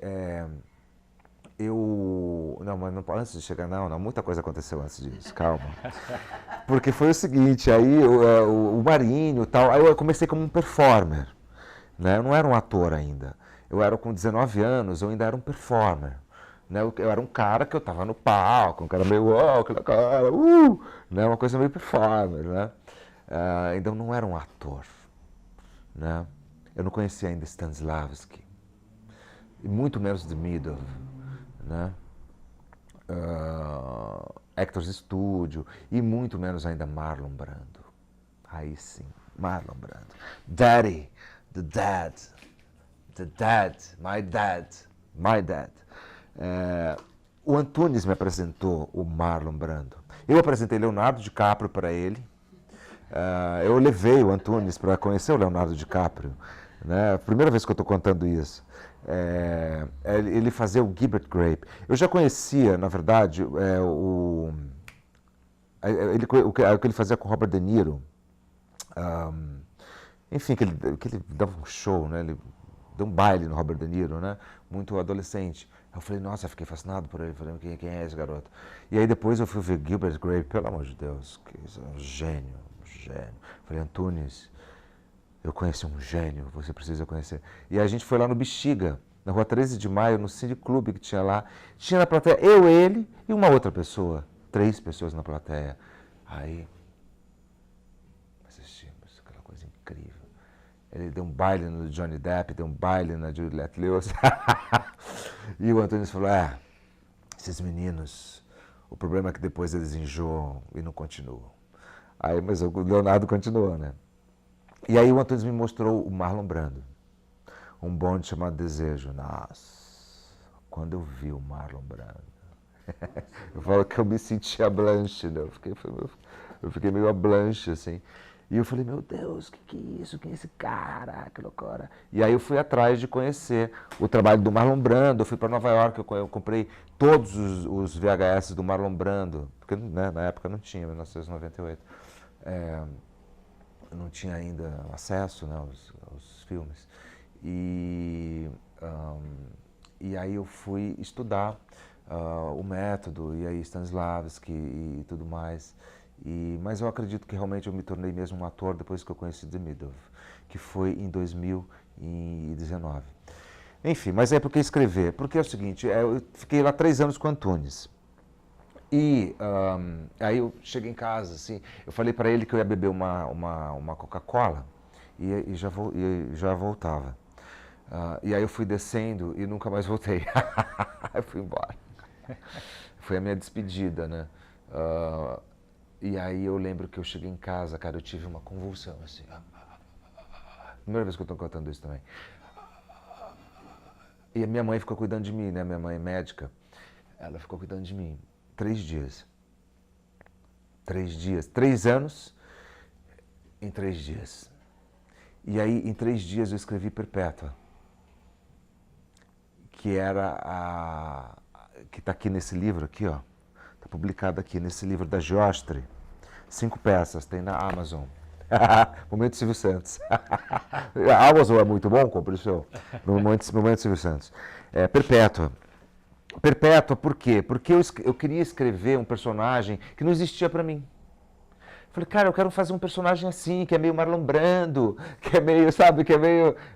mas não, antes de chegar, muita coisa aconteceu antes disso, calma. Porque foi o seguinte, aí o Marinho e tal, aí eu comecei como um performer, né? Eu não era um ator ainda. Eu era com 19 anos, eu ainda era um performer. Né? Eu era um cara que eu estava no palco, um cara meio, aquela cara, né? Uma coisa meio performer, né? Então não era um ator, né? Eu não conhecia ainda Stanislavski, e muito menos Demidov, né? Hector's Studio, e muito menos ainda Marlon Brando. Aí sim, Marlon Brando. Daddy, the dad, my dad. O Antunes me apresentou o Marlon Brando. Eu apresentei Leonardo DiCaprio para ele. Eu levei o Antunes para conhecer o Leonardo DiCaprio. Né? A primeira vez que eu estou contando isso. Ele fazia o Gilbert Grape. Eu já conhecia, na verdade, o que ele fazia com Robert De Niro. Enfim, que ele dava um show, né? Ele deu um baile no Robert De Niro, né? Muito adolescente. Eu falei, nossa, eu fiquei fascinado por ele. Falei, quem é esse garoto? E aí depois eu fui ver Gilbert Grape, pelo amor de Deus, que é um gênio. Falei, Antunes, eu conheci um gênio, você precisa conhecer. E a gente foi lá no Bexiga, na rua 13 de Maio, no Cine Clube que tinha lá. Tinha na plateia eu, ele e uma outra pessoa. 3 pessoas na plateia. Aí assistimos, aquela coisa incrível. Ele deu um baile no Johnny Depp, deu um baile na Juliette Lewis. E o Antunes falou, esses meninos, o problema é que depois eles enjoam e não continuam. Aí, mas o Leonardo continuou, né? E aí o Antunes me mostrou o Marlon Brando, um bonde chamado Desejo. Nossa, quando eu vi o Marlon Brando, eu falo que eu me senti a Blanche, né? Eu fiquei meio a Blanche, assim. E eu falei, meu Deus, que é isso? Quem é esse cara? Que loucura. E aí eu fui atrás de conhecer o trabalho do Marlon Brando. Eu fui para Nova York, eu comprei todos os VHS do Marlon Brando, porque né, na época não tinha, em 1998. Eu não tinha ainda acesso, né, aos filmes. E aí eu fui estudar o método, e aí Stanislavski e tudo mais. Mas eu acredito que realmente eu me tornei mesmo um ator depois que eu conheci Demidov, que foi em 2019. Enfim, mas por que escrever? Porque é o seguinte, eu fiquei lá 3 anos com Antunes. E aí eu cheguei em casa, assim, eu falei para ele que eu ia beber uma Coca-Cola e já voltava. E aí eu fui descendo e nunca mais voltei. Eu fui embora. Foi a minha despedida, né? E aí eu lembro que eu cheguei em casa, cara, eu tive uma convulsão, assim. Primeira vez que eu estou contando isso também. E a minha mãe ficou cuidando de mim, né? Minha mãe é médica. Ela ficou cuidando de mim 3 dias. 3 dias. 3 anos em 3 dias. E aí, em 3 dias, eu escrevi Perpétua. Que era que está aqui nesse livro, aqui, ó. Está publicado aqui nesse livro da Giostre. 5 peças, tem na Amazon. Momento Silvio Santos. A Amazon é muito bom, compre o seu. Momento Silvio Santos. Perpétua. Perpétua por quê? Porque eu queria escrever um personagem que não existia para mim. Falei, cara, eu quero fazer um personagem assim, que é meio Marlon Brando, que é meio, sabe,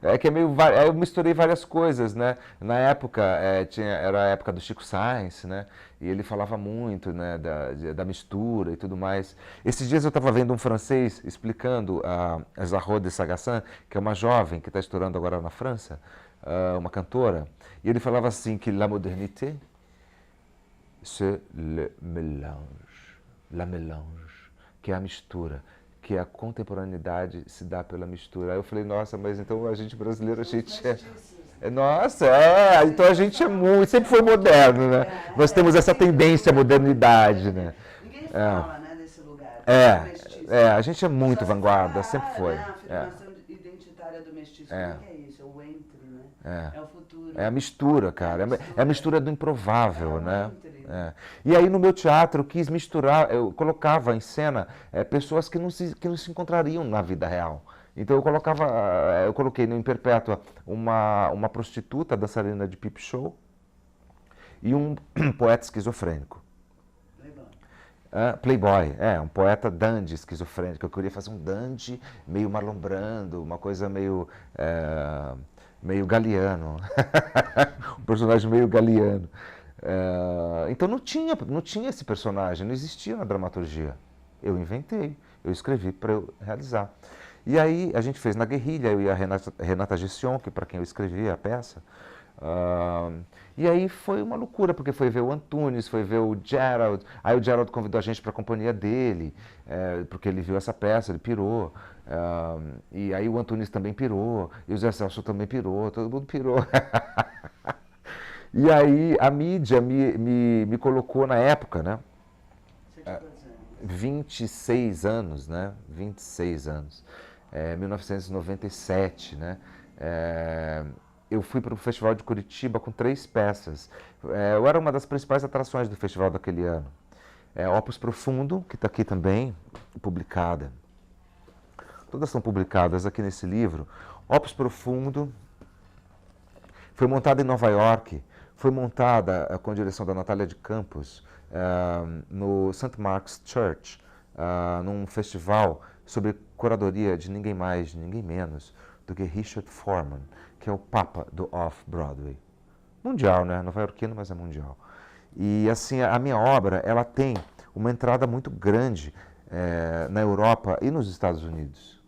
aí eu misturei várias coisas, né? Na época, era a época do Chico Science, né? E ele falava muito, né, da mistura e tudo mais. Esses dias eu estava vendo um francês explicando a Zahra de Sagassan, que é uma jovem que está estourando agora na França, uma cantora, e ele falava assim que la modernité, c'est le mélange, la mélange, que é a mistura, que a contemporaneidade se dá pela mistura. Aí eu falei, nossa, mas então a gente brasileiro, a gente então a gente é muito, sempre foi moderno, né? Nós temos essa tendência à modernidade, né? Ninguém fala, né, desse lugar. A gente é muito vanguarda, sempre foi. A afirmação identitária do mestiço, o que é isso? É o entre, né? É o futuro. É a mistura, cara. É a mistura do improvável, né? E aí no meu teatro eu quis misturar, eu colocava em cena pessoas que não se encontrariam na vida real. Então eu coloquei no Em Perpétua uma prostituta, dançarina de peep show e um poeta esquizofrênico. Playboy, um poeta dandy esquizofrênico. Eu queria fazer um dandy meio Marlon Brando, uma coisa meio Galiano, um personagem meio Galiano. Então não tinha esse personagem, não existia na dramaturgia. Eu inventei, eu escrevi para eu realizar. E aí a gente fez na guerrilha, eu e a Renata Gession, que para quem eu escrevi a peça. E aí foi uma loucura, porque foi ver o Antunes, foi ver o Gerald. Aí o Gerald convidou a gente para a companhia dele, porque ele viu essa peça, ele pirou. E aí o Antunes também pirou, e o Zé Celso também pirou, todo mundo pirou. E aí a mídia me colocou na época, né? 26 anos, né? 26 anos. 1997, né? Eu fui para o Festival de Curitiba com 3 peças. Eu era uma das principais atrações do festival daquele ano. Opus Profundo, que está aqui também, publicada. Todas são publicadas aqui nesse livro. Opus Profundo foi montada em Nova York, foi montada com a direção da Natália de Campos, no St. Mark's Church, num festival sob curadoria de ninguém mais, ninguém menos do que Richard Foreman, que é o papa do Off-Broadway. Mundial, né? Nova-iorquino, mas é mundial. E assim, a minha obra, ela tem uma entrada muito grande na Europa e nos Estados Unidos.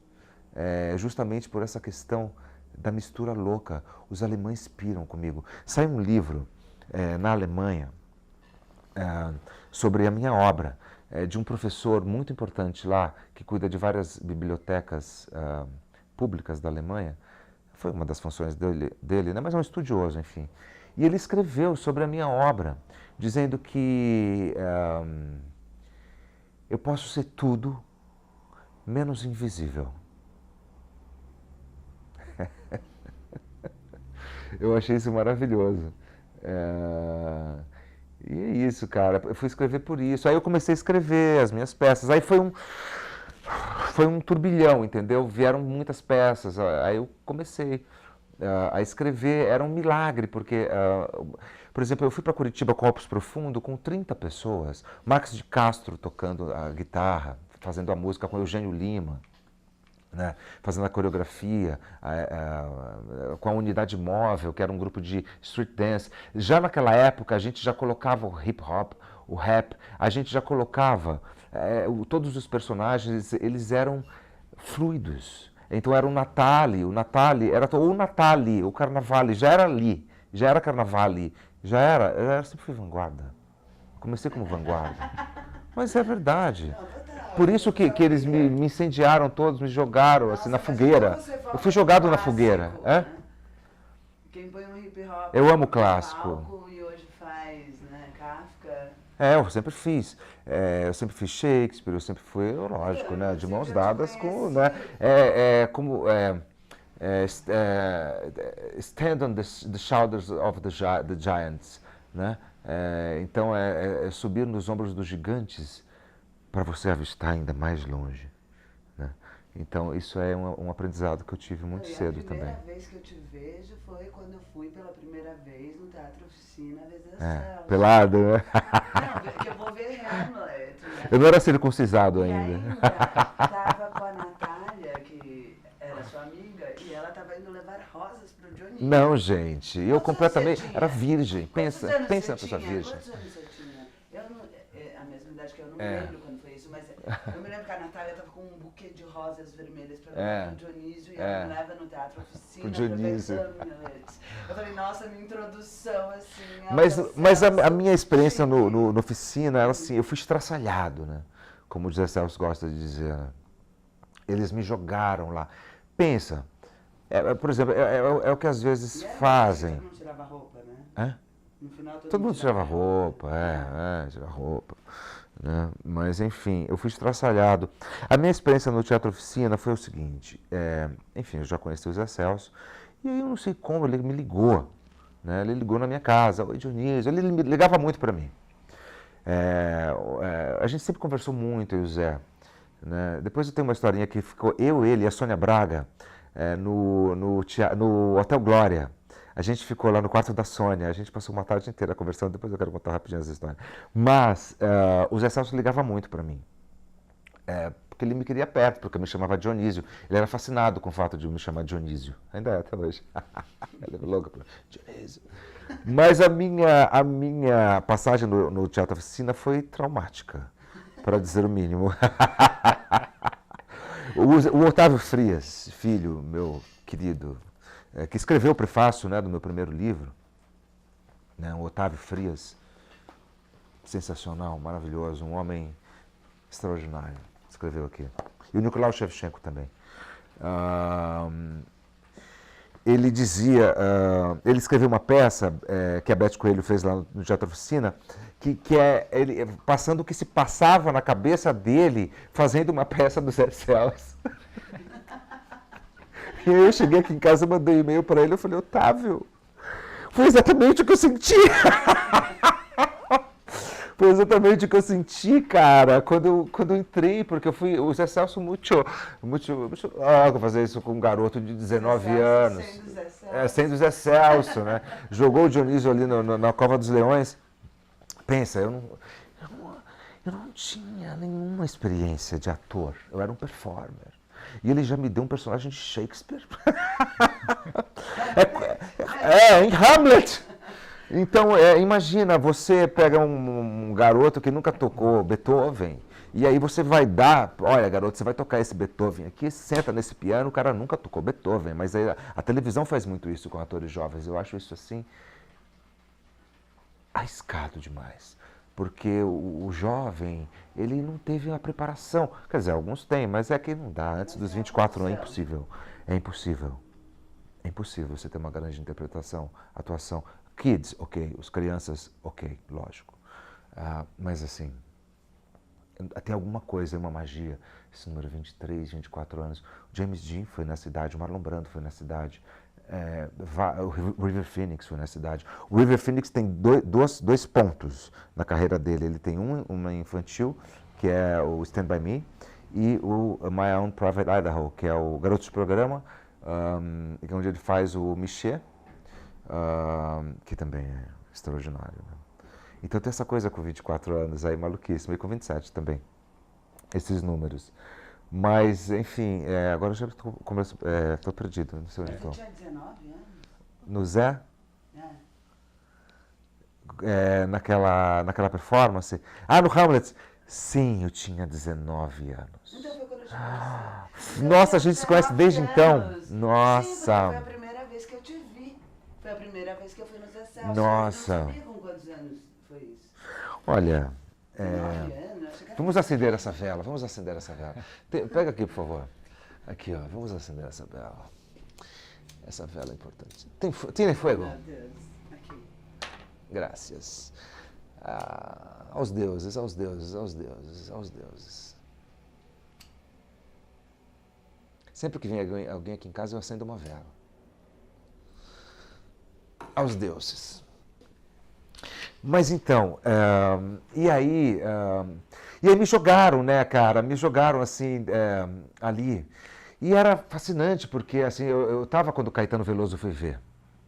Justamente por essa questão da mistura louca. Os alemães piram comigo. Sai um livro na Alemanha sobre a minha obra, de um professor muito importante lá, que cuida de várias bibliotecas públicas da Alemanha. Foi uma das funções dele, né? Mas é um estudioso, enfim. E ele escreveu sobre a minha obra, dizendo que eu posso ser tudo menos invisível. Eu achei isso maravilhoso. E é isso, cara. Eu fui escrever por isso. Aí eu comecei a escrever as minhas peças. Aí foi um turbilhão, entendeu? Vieram muitas peças. Aí eu comecei a escrever. Era um milagre, porque, por exemplo, eu fui para Curitiba com Opus Profundo com 30 pessoas. Marcos de Castro tocando a guitarra, fazendo a música com Eugênio Lima. Né, fazendo a coreografia, com a Unidade Móvel, que era um grupo de street dance. Já naquela época, a gente já colocava o hip hop, o rap, a gente já colocava, todos os personagens, eles eram fluidos. Então era o Natali era o Natali, o Carnavale, já era ali, já era Carnavale, eu sempre fui vanguarda. Comecei como vanguarda. Mas é verdade. Por isso que eles me incendiaram todos, me jogaram assim na fogueira. Eu fui jogado na fogueira. Né? Quem põe um hip hop eu amo clássico. E hoje faz, né, Kafka. Eu sempre fiz. Eu sempre fiz Shakespeare, eu sempre fui, lógico, né, de mãos dadas com, né, stand on the shoulders of the giants, né? Então subir nos ombros dos gigantes para você avistar ainda mais longe, né? Então, isso é um aprendizado que eu tive muito cedo também. A primeira vez que eu te vejo foi quando eu fui pela primeira vez no Teatro Oficina ver Zé Celso. Pelado, né? Não, porque eu vou ver Hamlet. Né? Eu não era circuncisado e ainda. Tava com a Natália, que era sua amiga, e ela tava indo levar rosas pro Dionísio. Não, gente, eu completamente era virgem. Pensa na pessoa virgem. Quantos anos você tinha? Eu não, a mesma idade que eu não me lembro quando foi isso, mas eu me lembro que a Natália tava com um buquê de rosas vermelhas pra levar pro Dionísio e ela me leva no Teatro Oficina pro Dionísio. Eu falei, nossa, minha introdução, assim... Mas a minha experiência no Oficina era assim, eu fui estraçalhado, né? Como o Zé Celso gosta de dizer, né? Eles me jogaram lá. Pensa, por exemplo, é o que às vezes fazem. Todo mundo tirava roupa, né? É? No final todo mundo tirava roupa, tirava roupa. Né? Mas, enfim, eu fui estraçalhado. A minha experiência no Teatro Oficina foi o seguinte, enfim, eu já conheci o Zé Celso, e aí eu não sei como, ele me ligou, né? Ele ligou na minha casa, oi Dionísio, ele me ligava muito para mim. A gente sempre conversou muito, eu e o Zé. Né? Depois eu tenho uma historinha que ficou eu, ele e a Sônia Braga no Hotel Glória. A gente ficou lá no quarto da Sônia, a gente passou uma tarde inteira conversando, depois eu quero contar rapidinho essa história. Mas o Zé Celso ligava muito para mim, porque ele me queria perto, porque me chamava Dionísio. Ele era fascinado com o fato de me chamar Dionísio, ainda é até hoje. Ele é louco por Dionísio. Mas a minha passagem no Teatro Oficina foi traumática, para dizer o mínimo. O Otávio Frias, filho meu querido, que escreveu o prefácio, né, do meu primeiro livro, né, o Otávio Frias, sensacional, maravilhoso, um homem extraordinário, escreveu aqui. E o Nicolau Shevchenko também. Ele dizia, ele escreveu uma peça que a Beth Coelho fez lá no Teatro Oficina, que é ele passando o que se passava na cabeça dele fazendo uma peça do Zé Celso. E aí eu cheguei aqui em casa, mandei um e-mail para ele, eu falei, Otávio, foi exatamente o que eu senti. Foi exatamente o que eu senti, cara, quando eu entrei, porque eu fui, o Zé Celso muito fazer isso com um garoto de 19 anos. Sendo Zé Celso, né? Jogou o Dionísio ali na Cova dos Leões. Pensa, eu não tinha nenhuma experiência de ator, eu era um performer. E ele já me deu um personagem de Shakespeare. Em Hamlet. Então, imagina, você pega um garoto que nunca tocou Beethoven, e aí você vai dar, olha garoto, você vai tocar esse Beethoven aqui, senta nesse piano, o cara nunca tocou Beethoven, mas aí a televisão faz muito isso com atores jovens, eu acho isso assim, arriscado demais. Porque o jovem, ele não teve a preparação. Quer dizer, alguns têm, mas é que não dá. Antes dos 24 anos é impossível. É impossível. É impossível você ter uma grande interpretação, atuação. Kids, ok. Os crianças, ok, lógico. Mas assim, tem alguma coisa, uma magia. Esse número 23, 24 anos. O James Dean foi na cidade, o Marlon Brando foi na cidade. O River Phoenix foi na cidade. O River Phoenix tem dois pontos na carreira dele. Ele tem uma infantil, que é o Stand By Me, e o My Own Private Idaho, que é o garoto de programa, onde ele faz o Michê, que também é extraordinário. Né? Então tem essa coisa com 24 anos aí, maluquíssima, e com 27 também, esses números. Mas, enfim, agora eu já estou perdido, não sei onde estou. Você tinha 19 anos? No Zé? Naquela performance? No Hamlet? Sim, eu tinha 19 anos. Então foi quando eu te conheci. Nossa, a gente se conhece desde então. Nossa. Sim, foi a primeira vez que eu te vi. Foi a primeira vez que eu fui no Zé Celso. Nossa. Eu não sabia com quantos anos foi isso. Olha... 19 anos? Vamos acender essa vela, vamos acender essa vela. Pega aqui, por favor. Aqui, ó, vamos acender essa vela. Essa vela é importante. Tem fogo? Meu Deus, aqui. Graças. Aos deuses, aos deuses, aos deuses, aos deuses. Sempre que vem alguém aqui em casa, eu acendo uma vela. Aos deuses. Mas então, e aí, E aí me jogaram, né, cara? Me jogaram assim, ali. E era fascinante, porque assim, eu tava quando o Caetano Veloso foi ver,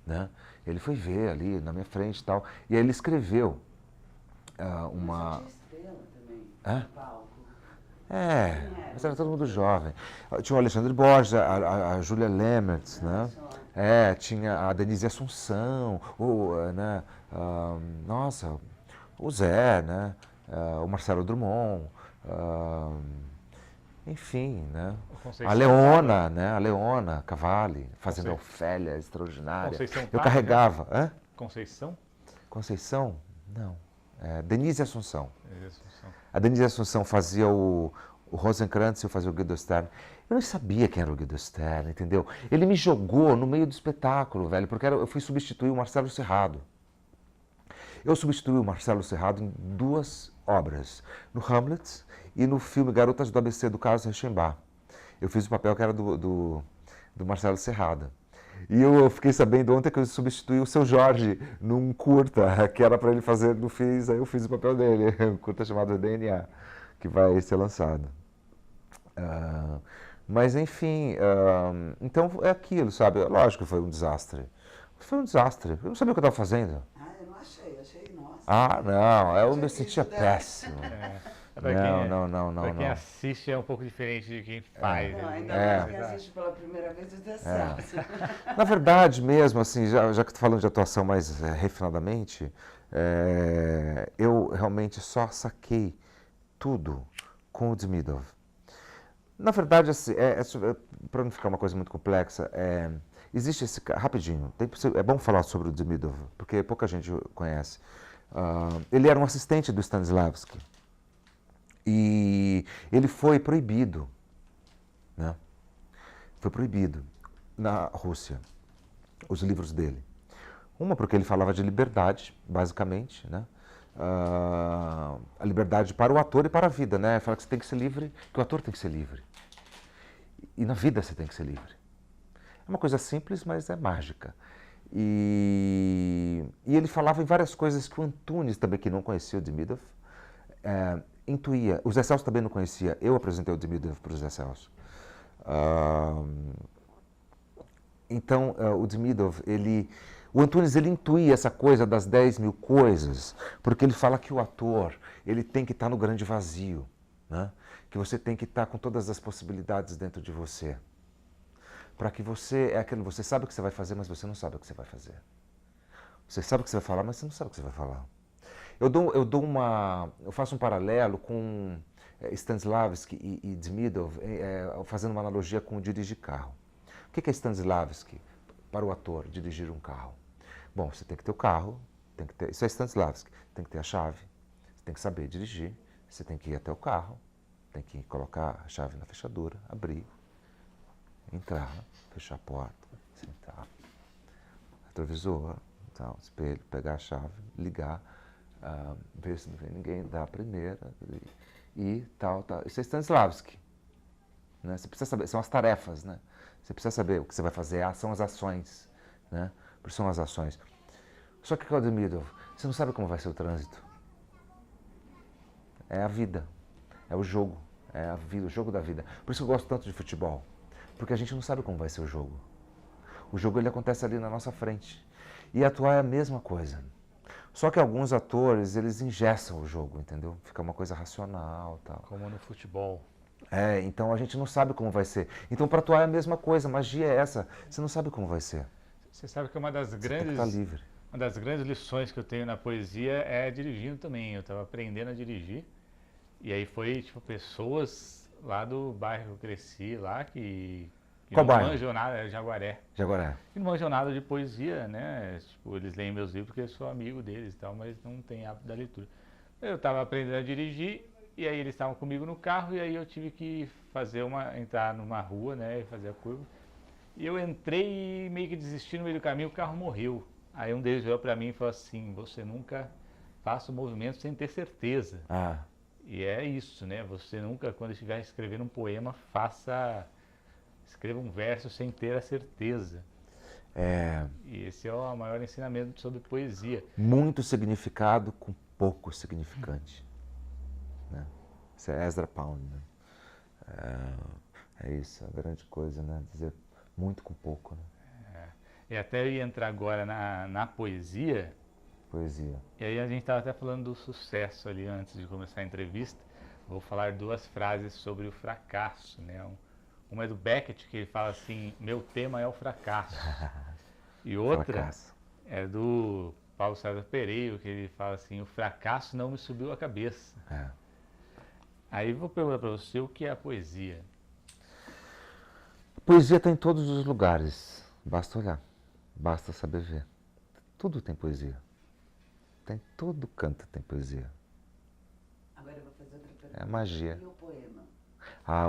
né? Ele foi ver ali na minha frente e tal. E aí ele escreveu uma. Mas tinha estrela também, Hã? no palco. Mas era todo mundo jovem. Tinha o Alexandre Borges, a Júlia Lemertz, né? Tinha a Denise Assunção, né? Nossa, o Zé, né? O Marcelo Drummond, enfim, né? A Leona, né? A Leona Cavalli, fazendo a Ofélia extraordinária. Conceição Eu carregava. Né? Conceição? Conceição? Não. Denise Assunção. Denise Assunção. A Denise Assunção fazia o Rosencrantz e eu fazia o Guido Stern. Eu não sabia quem era o Guido Stern, entendeu? Ele me jogou no meio do espetáculo, velho, porque eu fui substituir o Marcelo Serrado. Eu substituí o Marcelo Serrado em 2 obras, no Hamlet e no filme Garotas do ABC, do Carlos Reichenbach. Eu fiz o papel que era do Marcelo Serrado. E eu fiquei sabendo ontem que eu substituí o Seu Jorge num curta, que era para ele fazer, aí eu fiz o papel dele, um curta chamado DNA, que vai ser lançado. Mas enfim, então é aquilo, sabe? Lógico que foi um desastre. Foi um desastre. Eu não sabia o que eu estava fazendo. Eu não achei, nossa. Não, eu me sentia péssimo. Pra quem assiste é um pouco diferente de quem faz. Ainda mais quem assiste pela primeira vez o excesso. Na verdade mesmo, assim, já que estou falando de atuação mais refinadamente, eu realmente só saquei tudo com o Demidov. Na verdade, assim, para não ficar uma coisa muito complexa, existe esse cara, rapidinho, é bom falar sobre o Demidov, porque pouca gente conhece. Ele era um assistente do Stanislavski e ele foi proibido, né? Foi proibido na Rússia, os livros dele. Uma porque ele falava de liberdade, basicamente, né? A liberdade para o ator e para a vida, né? Fala que você tem que ser livre, que o ator tem que ser livre. E na vida você tem que ser livre. É uma coisa simples, mas é mágica. E ele falava em várias coisas que o Antunes, também que não conhecia o Demidov, intuía. O Zé Celso também não conhecia. Eu apresentei o Demidov para o Zé Celso. Então, o Demidov, o Antunes, ele intuía essa coisa das 10.000 coisas, porque ele fala que o ator, ele tem que estar no grande vazio, né? Que você tem que estar com todas as possibilidades dentro de você. Para que você sabe o que você vai fazer, mas você não sabe o que você vai fazer. Você sabe o que você vai falar, mas você não sabe o que você vai falar. Eu faço um paralelo com Stanislavski e Demidov, fazendo uma analogia com dirigir carro. O que é Stanislavski para o ator dirigir um carro? Bom, você tem que ter o carro, isso é Stanislavski, tem que ter a chave, você tem que saber dirigir, você tem que ir até o carro, tem que colocar a chave na fechadura, abrir, entrar, fechar a porta, sentar, retrovisor, tal, espelho, pegar a chave, ligar, ver se não vem ninguém, dar a primeira e tal. Isso é Stanislavski. Né? Você precisa saber, são as tarefas, né? Você precisa saber o que você vai fazer, são as ações, né? São as ações. Só que, Demidov, você não sabe como vai ser o trânsito. É a vida, é o jogo, é a vida, o jogo da vida. Por isso eu gosto tanto de futebol, porque a gente não sabe como vai ser o jogo. O jogo, ele acontece ali na nossa frente. E atuar é a mesma coisa. Só que alguns atores, eles engessam o jogo, entendeu? Fica uma coisa racional, tal. Como no futebol. Então a gente não sabe como vai ser. Então para atuar é a mesma coisa, magia é essa. Você não sabe como vai ser. Você sabe que uma das grandes, você tem que estar livre. Uma das grandes lições que eu tenho na poesia é dirigindo também. Eu estava aprendendo a dirigir e aí foi tipo pessoas lá do bairro que eu cresci lá que Qual não bairro? manjam nada, Jaguaré. Jaguaré. E não manjam nada de poesia, né? Tipo, eles leem meus livros porque eu sou amigo deles e tal, mas não tem hábito da leitura. Eu estava aprendendo a dirigir. E aí eles estavam comigo no carro e aí eu tive que entrar numa rua, né, e fazer a curva. E eu entrei e meio que desisti no meio do caminho, o carro morreu. Aí um deles veio pra mim e falou assim, você nunca faça o movimento sem ter certeza. E é isso, né, você nunca, quando estiver escrevendo um poema, escreva um verso sem ter a certeza. E esse é o maior ensinamento sobre poesia. Muito significado com pouco significante. Né? Isso é Ezra Pound, né? É isso, a grande coisa, né? Dizer muito com pouco, né? E até eu ia entrar agora na poesia. Poesia. E aí a gente estava até falando do sucesso ali antes de começar a entrevista. Vou falar duas frases sobre o fracasso, né? Uma é do Beckett, que ele fala assim, meu tema é o fracasso. E outra Fracasso. é do Paulo César Pereira, que ele fala assim, o fracasso não me subiu a cabeça. Aí vou perguntar para você o que é a poesia. A poesia está em todos os lugares, basta olhar, basta saber ver. Tudo tem poesia. Tem todo canto tem poesia. Agora eu vou fazer outra pergunta. É magia. E o poema?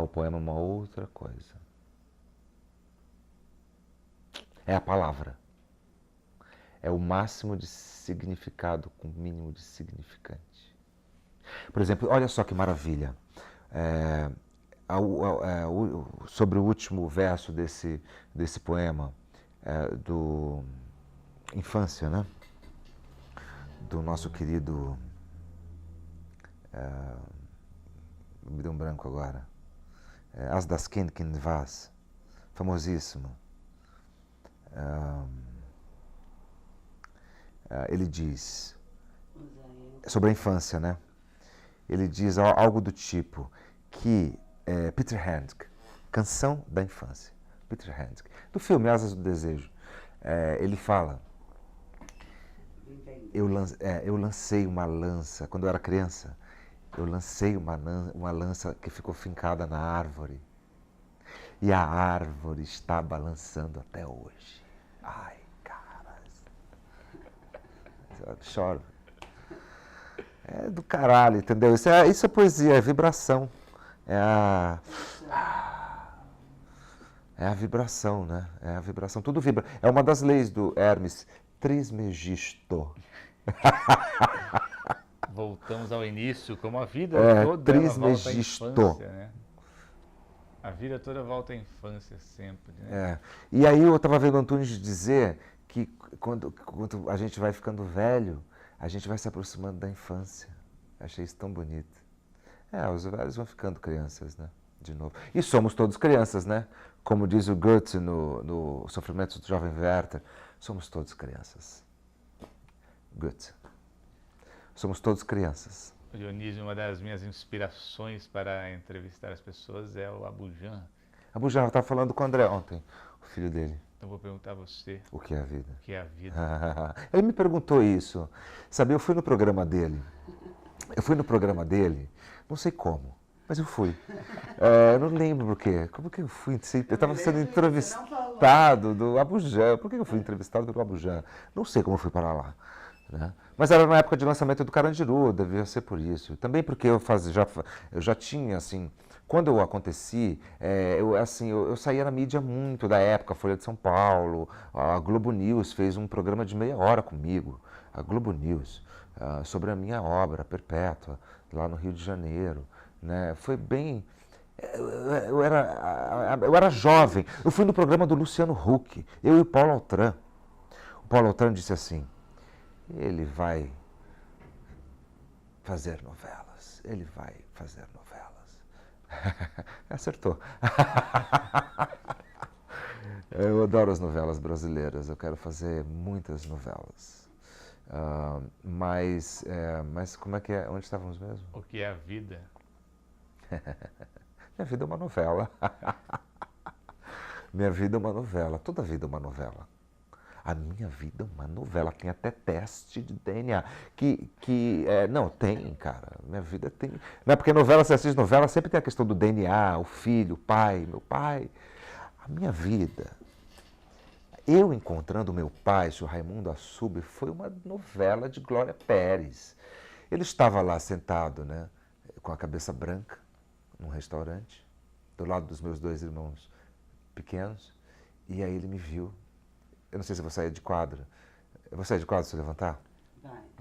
O poema é uma outra coisa. É a palavra. É o máximo de significado com o mínimo de significante. Por exemplo, olha só que maravilha. Sobre o último verso desse poema, do Infância, né? Do nosso querido... me deu um branco agora. As das Kind Vaz, famosíssimo. Ele diz, sobre a infância, né? Ele diz algo do tipo que Peter Handke, Canção da Infância, Peter Handke, do filme Asas do Desejo, ele fala, eu lancei uma lança, quando eu era criança, eu lancei uma lança que ficou fincada na árvore, e a árvore está balançando até hoje. Ai, cara, eu choro. É do caralho, entendeu? Isso é poesia, é vibração. É a vibração, né? É a vibração, tudo vibra. É uma das leis do Hermes Trismegisto. Voltamos ao início, como a vida toda ela volta à infância, né? A vida toda volta à infância sempre, né? E aí eu estava vendo o Antunes dizer que quando a gente vai ficando velho, a gente vai se aproximando da infância. Achei isso tão bonito. Os velhos vão ficando crianças, né? De novo. E somos todos crianças, né? Como diz o Goethe no Sofrimentos do Jovem Werther, somos todos crianças. Goethe. Somos todos crianças. Dionísio, uma das minhas inspirações para entrevistar as pessoas é o Abu Janra. Abu Janra, eu estava falando com o André ontem, o filho dele. Então vou perguntar a você. O que é a vida? O que é a vida? Ele me perguntou isso. Sabe, eu fui no programa dele. Não sei como, mas eu fui. Eu não lembro por quê. Como que eu fui? Eu estava sendo entrevistado do Abu Janra. Por que eu fui entrevistado pelo Abu Janra? Não sei como eu fui para lá. Né? Mas era na época de lançamento do Carandiru, devia ser por isso. Também porque eu já tinha, assim, quando eu aconteci, eu saía na mídia muito da época, a Folha de São Paulo, a Globo News fez um programa de meia hora comigo, a Globo News, sobre a minha obra Perpétua, lá no Rio de Janeiro. Né? Foi bem... Eu era jovem, eu fui no programa do Luciano Huck, eu e o Paulo Altran. O Paulo Altran disse assim, ele vai fazer novelas. Acertou. Eu adoro as novelas brasileiras, eu quero fazer muitas novelas. Mas como é que é? Onde estávamos mesmo? O que é a vida? Minha vida é uma novela. Minha vida é uma novela, toda vida é uma novela. A minha vida é uma novela, tem até teste de DNA. Não, tem, cara. Minha vida tem. Não é porque novela, você assiste novela, sempre tem a questão do DNA, o filho, o pai, meu pai. A minha vida, eu encontrando meu pai, o Raimundo Assub, foi uma novela de Glória Pérez. Ele estava lá sentado, né, com a cabeça branca, num restaurante, do lado dos meus dois irmãos pequenos, e aí ele me viu. Eu não sei se eu vou sair de quadro. Eu vou sair de quadro se eu levantar?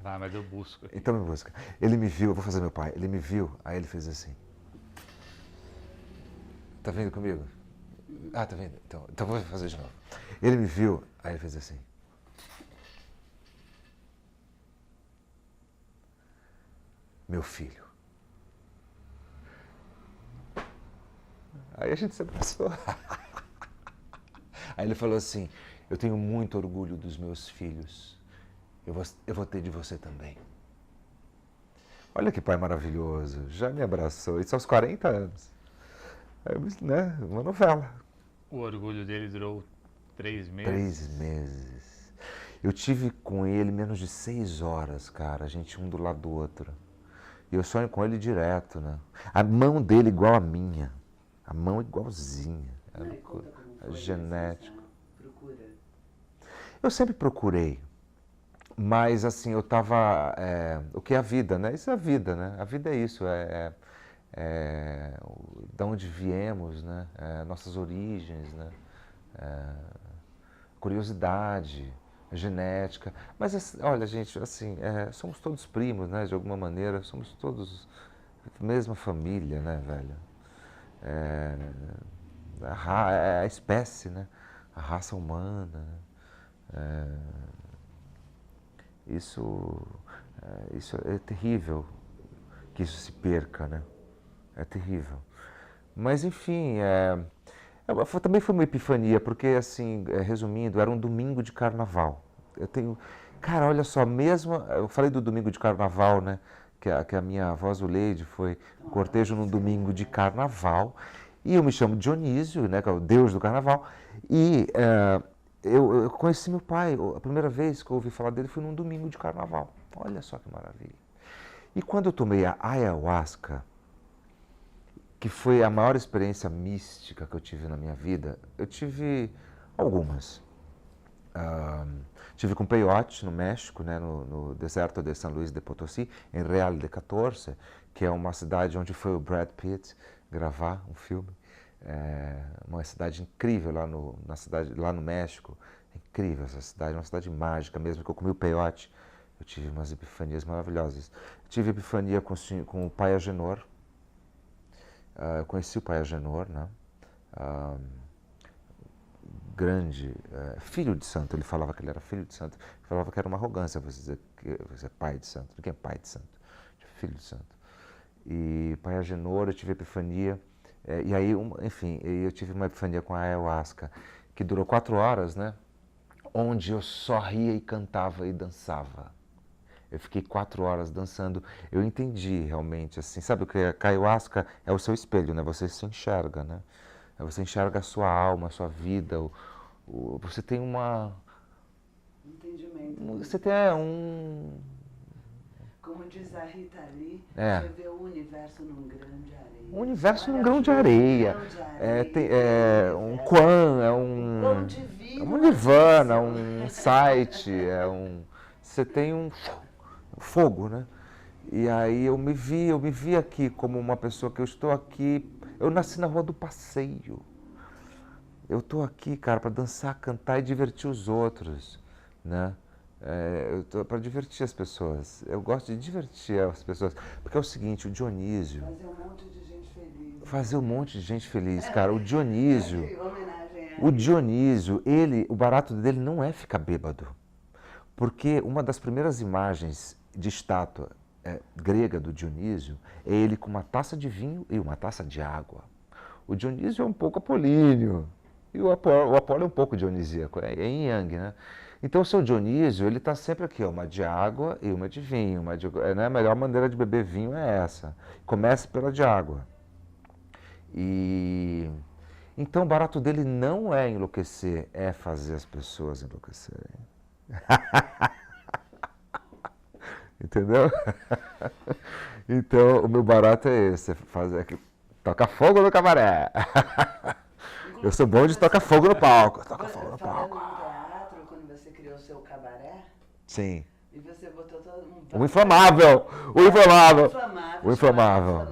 Vai, mas eu busco aqui. Então me busca. Ele me viu, eu vou fazer meu pai. Ele me viu, aí ele fez assim. Tá vendo comigo? Tá vendo? Então vou fazer de novo. Ele me viu, aí ele fez assim. Meu filho, Aí a gente se abraçou. Aí ele falou assim, eu tenho muito orgulho dos meus filhos. Eu vou ter de você também. Olha que pai maravilhoso, já me abraçou. Isso aos 40 anos. Aí, né, uma novela. O orgulho dele durou 3 meses? 3 meses. Eu tive com ele menos de 6 horas, cara. A gente um do lado do outro. E eu sonho com ele direto, né? A mão dele igual a minha. A mão igualzinha. Era genético. Procura. Eu sempre procurei. Mas, assim, eu tava... o que é a vida, né? Isso é a vida, né? A vida é isso. De onde viemos, né? Nossas origens, né? Curiosidade, genética. Mas, olha, gente, assim, somos todos primos, né? De alguma maneira, somos todos mesma família, né, velho? A espécie, né? A raça humana, né? Isso é terrível que isso se perca, né? É terrível. Mas, enfim, também foi uma epifania, porque, assim, resumindo, era um domingo de carnaval. Cara, olha só, eu falei do domingo de carnaval, né? Que a minha avó Zuleide foi cortejo num domingo de carnaval. E eu me chamo Dionísio, né? Que é o deus do carnaval. E eu conheci meu pai, a primeira vez que eu ouvi falar dele foi num domingo de carnaval. Olha só que maravilha. E quando eu tomei a ayahuasca, que foi a maior experiência mística que eu tive na minha vida, eu tive algumas. Tive com peyote no México, né, no deserto de San Luis de Potosí, em Real de 14, que é uma cidade onde foi o Brad Pitt gravar um filme. Uma cidade incrível lá no México. É incrível essa cidade, uma cidade mágica mesmo, que eu comi o peyote. Eu tive umas epifanias maravilhosas. Eu tive epifania com o Pai Agenor. Eu conheci o Pai Agenor, né? Grande, filho de santo. Ele falava que ele era filho de santo. Ele falava que era uma arrogância você dizer que você é pai de santo. Ninguém é pai de santo, filho de santo. E Pai Agenor, eu tive epifania. E aí, enfim, eu tive uma epifania com a ayahuasca, que durou 4 horas, né? Onde eu só ria e cantava e dançava. Eu fiquei 4 horas dançando. Eu entendi realmente, assim, sabe o que a ayahuasca é o seu espelho, né? Você se enxerga, né? Você enxerga a sua alma, a sua vida. Você tem Entendimento. Você tem Como diz a Rita Lee, você vê o universo num grão de areia. O universo num grão de areia. Tem um Quan, um Nirvana, um site, você tem um fogo, né? E aí eu me vi aqui como uma pessoa que eu estou aqui. Eu nasci na Rua do Passeio. Eu estou aqui, cara, para dançar, cantar e divertir os outros, né? Eu estou para divertir as pessoas. Eu gosto de divertir as pessoas. Porque é o seguinte, o Dionísio... Fazer um monte de gente feliz. Fazer um monte de gente feliz, cara. O Dionísio... Homenagem a O Dionísio, o barato dele não é ficar bêbado. Porque uma das primeiras imagens de estátua grega do Dionísio é ele com uma taça de vinho e uma taça de água. O Dionísio é um pouco apolíneo. E o Apolo é um pouco dionisíaco, é yin yang, né? Então o seu Dionísio, ele está sempre aqui, uma de água e uma de vinho. A melhor maneira de beber vinho é essa. Comece pela de água. Então o barato dele não é enlouquecer, é fazer as pessoas enlouquecerem. Entendeu? Então o meu barato é esse, toca fogo no cabaré. Eu sou bom de tocar fogo no palco. Toca fogo no palco. No teatro, quando você criou o seu cabaré? Sim. E você botou todo mundo... O inflamável! O inflamável! O inflamável.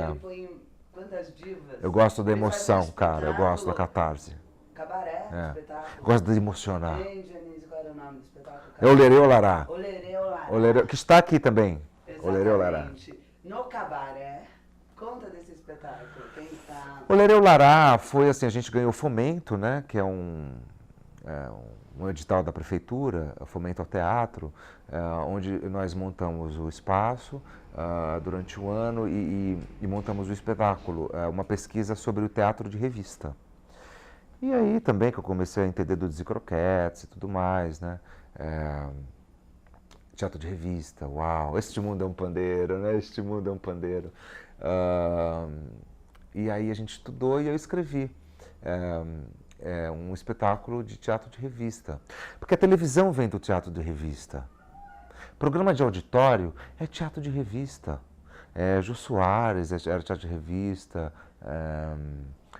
Ele põe quantas divas? Eu gosto da emoção, cara. Eu gosto da catarse. Cabaré, espetáculo. Eu gosto de emocionar. Dionísio, qual era o nome do espetáculo? É Olerê Olará. Olerê Olará. Que está aqui também. Olerê Olará. No cabaré, conta desse espetáculo. Quem está... Olerê Olará foi assim, a gente ganhou Fomento, né? Que é um edital da prefeitura, Fomento ao Teatro, onde nós montamos o espaço durante um ano e montamos o espetáculo, uma pesquisa sobre o teatro de revista. E aí também que eu comecei a entender do Dizzy Croquettes e tudo mais, né? Teatro de revista, uau, este mundo é um pandeiro, né? Este mundo é um pandeiro. E aí a gente estudou e eu escrevi um espetáculo de teatro de revista. Porque a televisão vem do teatro de revista. Programa de auditório é teatro de revista. Jô Soares era teatro de revista.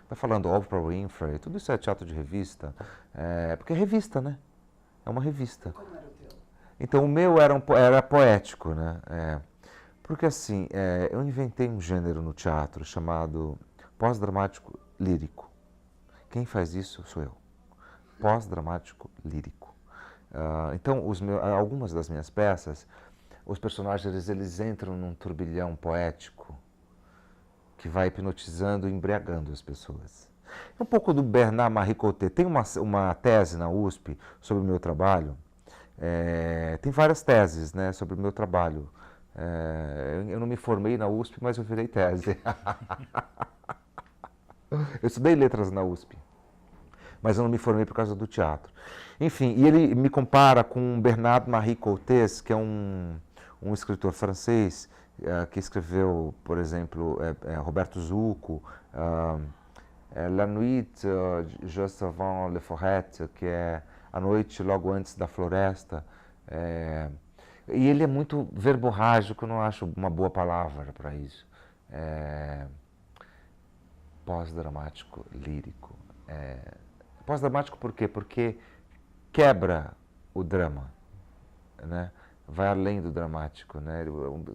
Vai falando Oprah Winfrey, tudo isso é teatro de revista. Porque é revista, né? É uma revista. Como era o teu? Então o meu era poético, né? Porque assim, eu inventei um gênero no teatro chamado pós-dramático lírico. Quem faz isso sou eu. Pós-dramático lírico. Então, algumas das minhas peças, os personagens eles entram num turbilhão poético que vai hipnotizando e embriagando as pessoas. Um pouco do Bernard-Marie Coté. Tem uma tese na USP sobre o meu trabalho. Tem várias teses, né, sobre o meu trabalho. Eu não me formei na USP, mas eu virei tese. Eu estudei letras na USP, mas eu não me formei por causa do teatro. Enfim, e ele me compara com Bernard-Marie Coté, que é um escritor francês que escreveu, por exemplo, Roberto Zucco, La Nuit juste avant la forêt, que é A Noite Logo Antes da Floresta. E ele é muito verborrágico, eu não acho uma boa palavra para isso. Pós-dramático lírico. Pós-dramático por quê? Porque quebra o drama, né? Vai além do dramático, né?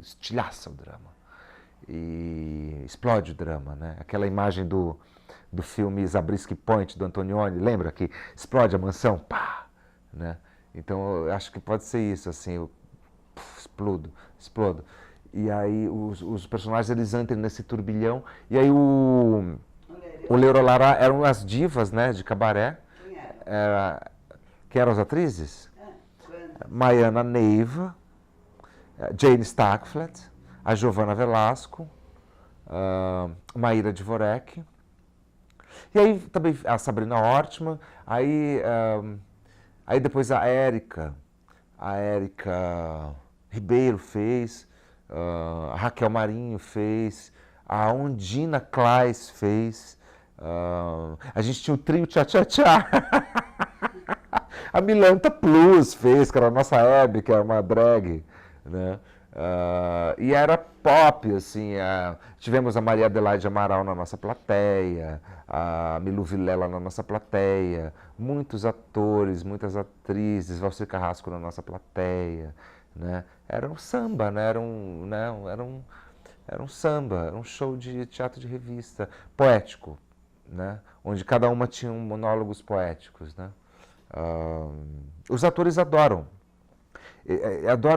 Estilhaça o drama e explode o drama, né? Aquela imagem do filme Zabriskie Point, do Antonioni, lembra que explode a mansão? Pá! Né? Então eu acho que pode ser isso, assim, eu explodo. E aí os personagens eles entram nesse turbilhão e aí o Lerolara eram as divas, né, de cabaré. Quem eram as atrizes? Maiana Neiva, Jane Stackflat, a Giovanna Velasco, Maíra Dvorek. E aí também a Sabrina Ortmann, aí depois a Érica Ribeiro fez, a Raquel Marinho fez, a Ondina Kleis fez, a gente tinha o trio Tchá Tchá Tchá. A Milanta Plus fez, que era a nossa Hebe, que era uma drag, né? E era pop, assim, tivemos a Maria Adelaide Amaral na nossa plateia, a Milu Vilela na nossa plateia, muitos atores, muitas atrizes, Valcir Carrasco na nossa plateia, né? Era um samba, né? Era um samba, era um show de teatro de revista, poético, né? Onde cada uma tinha monólogos poéticos, né? Os atores adoram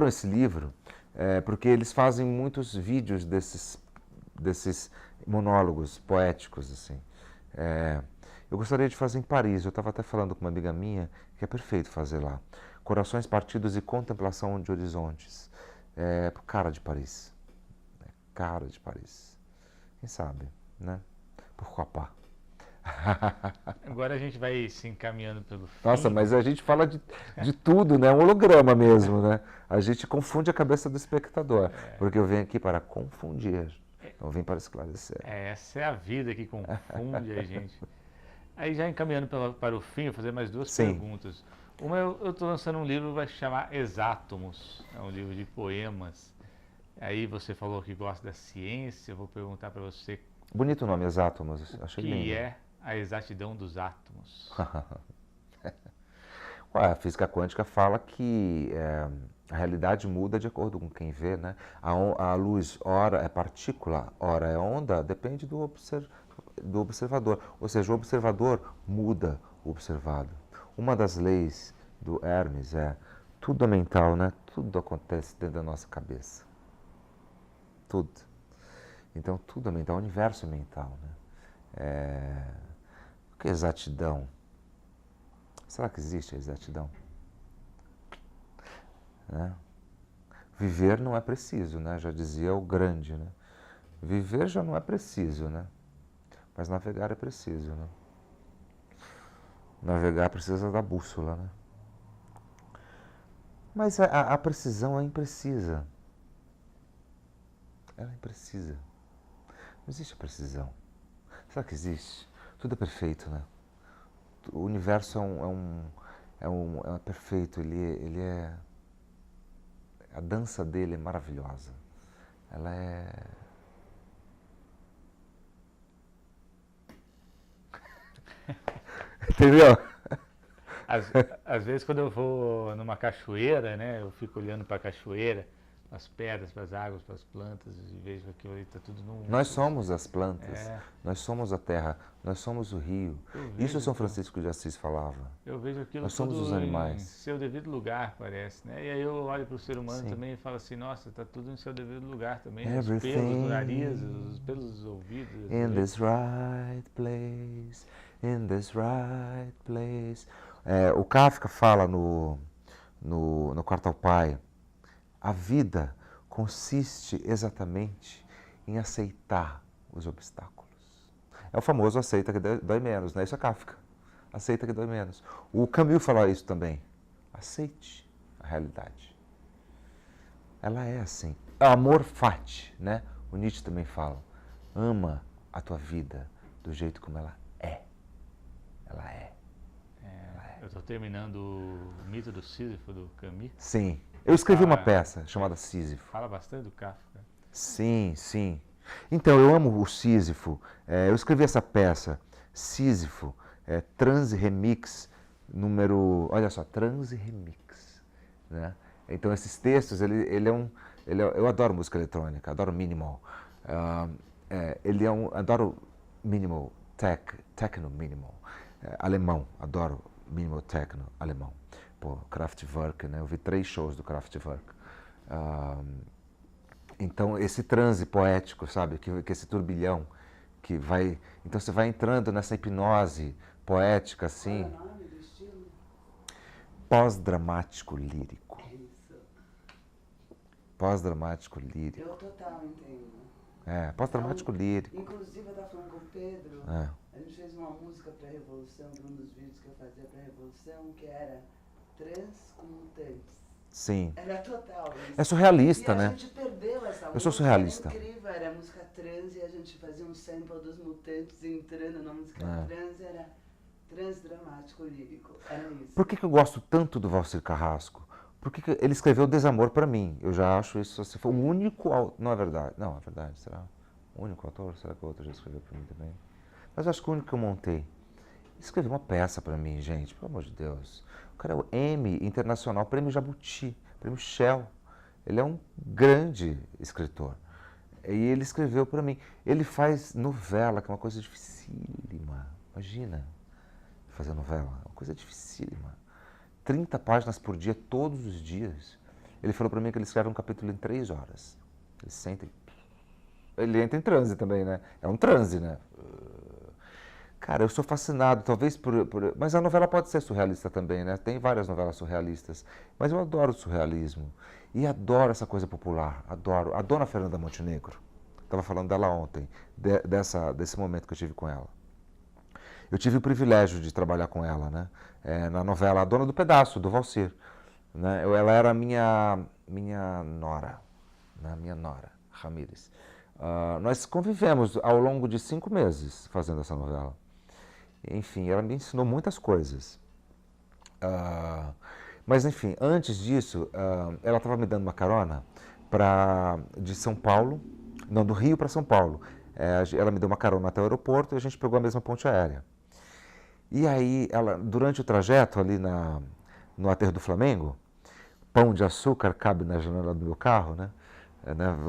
esse livro, porque eles fazem muitos vídeos desses monólogos poéticos, assim. Eu gostaria de fazer em Paris, eu estava até falando com uma amiga minha, que é perfeito fazer lá. Corações Partidos e Contemplação de Horizontes. Cara de Paris. Cara de Paris. Quem sabe, né? Pourquoi pas? Agora a gente vai se encaminhando pelo fim. Nossa, mas a gente fala de tudo, né? É um holograma mesmo, né? A gente confunde a cabeça do espectador, porque eu venho aqui para confundir, não vim para esclarecer. Essa é a vida que confunde a gente. Aí já encaminhando para o fim, eu vou fazer mais duas perguntas. Uma, eu estou lançando um livro que vai se chamar Exátomos, é um livro de poemas. Aí você falou que gosta da ciência, eu vou perguntar para você... Bonito o nome, Exátomos, achei lindo. O que é a exatidão dos átomos? A física quântica fala que a realidade muda de acordo com quem vê, né? A luz, ora é partícula, ora é onda, depende do observador. Ou seja, o observador muda o observado. Uma das leis do Hermes tudo é mental, né? Tudo acontece dentro da nossa cabeça. Tudo. Então, tudo é mental, o universo é mental, né? O que é exatidão? Será que existe a exatidão? Né? Viver não é preciso, né? Já dizia o grande, né? Viver já não é preciso, né? Mas navegar é preciso, né? Navegar precisa da bússola, né? Mas a precisão é imprecisa. Ela é imprecisa. Não existe a precisão. Será que existe? Tudo é perfeito, né? O universo é perfeito. Ele é... A dança dele é maravilhosa. Ela é... Entendeu? Às vezes quando eu vou numa cachoeira, né, eu fico olhando para a cachoeira, para as pedras, para as águas, para as plantas e vejo que aquilo ali está tudo num... Nós somos as plantas, nós somos a terra, nós somos o rio. Isso São Francisco de Assis falava. Eu vejo aquilo nós somos tudo os animais. em seu devido lugar, parece, né? E aí eu olho para o ser humano também e falo assim, nossa, está tudo em seu devido lugar também. Os pelos do nariz, os pelos dos ouvidos. In this right place, in this right place. O Kafka fala no Quarto ao Pai, a vida consiste exatamente em aceitar os obstáculos. É o famoso aceita que dói menos, né? Isso é Kafka. Aceita que dói menos. O Camus fala isso também. Aceite a realidade. Ela é assim. Amor fati, né? O Nietzsche também fala. Ama a tua vida do jeito como ela é. Ela é. Eu estou terminando o Mito do Sísifo, do Camus. Sim. Eu escrevi uma peça chamada Sísifo. Fala bastante do Kafka. Sim, sim. Então, eu amo o Sísifo. Eu escrevi essa peça, Sísifo, Transe Remix, número... Olha só, Transe Remix. Né? Então, esses textos, eu adoro música eletrônica, adoro minimal. Adoro minimal, techno minimal. Alemão, adoro minimal techno alemão. Pô, Kraftwerk, né? Eu vi 3 shows do Kraftwerk. Então, esse transe poético, sabe? Que esse turbilhão que vai... Então, você vai entrando nessa hipnose poética, assim. Qual é o nome do estilo? Pós-dramático lírico. É isso. Pós-dramático lírico. Eu total entendo. Pós-dramático lírico. Inclusive, eu estava falando com o Pedro, a gente fez uma música para a Revolução, para um dos vídeos que eu fazia para a Revolução, que era Trans com Mutantes. Sim. Era total isso. É surrealista, né? E a gente perdeu essa música. Eu sou surrealista. Era incrível, era música trans e a gente fazia um sample dos Mutantes entrando na música trans, era transdramático lírico. Era isso. Por que eu gosto tanto do Valcir Carrasco? Porque ele escreveu Desamor para mim. Eu já acho isso, se for o único autor... Não é verdade. Não, é verdade, será? O único autor? Será que o outro já escreveu para mim também? Mas eu acho que o único que eu montei. Escreveu uma peça para mim, gente, pelo amor de Deus. O cara é o Emmy Internacional, Prêmio Jabuti, Prêmio Shell. Ele é um grande escritor. E ele escreveu para mim. Ele faz novela, que é uma coisa dificílima. Imagina fazer novela, é uma coisa dificílima. 30 páginas por dia, todos os dias. Ele falou para mim que ele escreve um capítulo em 3 horas. Ele senta e... Ele entra em transe também, né? É um transe, né? Cara, eu sou fascinado, talvez por... Mas a novela pode ser surrealista também, né? Tem várias novelas surrealistas. Mas eu adoro o surrealismo. E adoro essa coisa popular. Adoro. A Dona Fernanda Montenegro. Estava falando dela ontem, desse momento que eu tive com ela. Eu tive o privilégio de trabalhar com ela, né? Na novela A Dona do Pedaço, do Valcir. Né? Ela era minha nora, né? Minha nora, Ramírez. Nós convivemos ao longo de 5 meses fazendo essa novela. Enfim, ela me ensinou muitas coisas. Mas, enfim, antes disso, ela estava me dando uma carona de São Paulo, não, do Rio para São Paulo. Ela me deu uma carona até o aeroporto e a gente pegou a mesma ponte aérea. E aí, durante o trajeto ali no aterro do Flamengo, pão de açúcar cabe na janela do meu carro, né?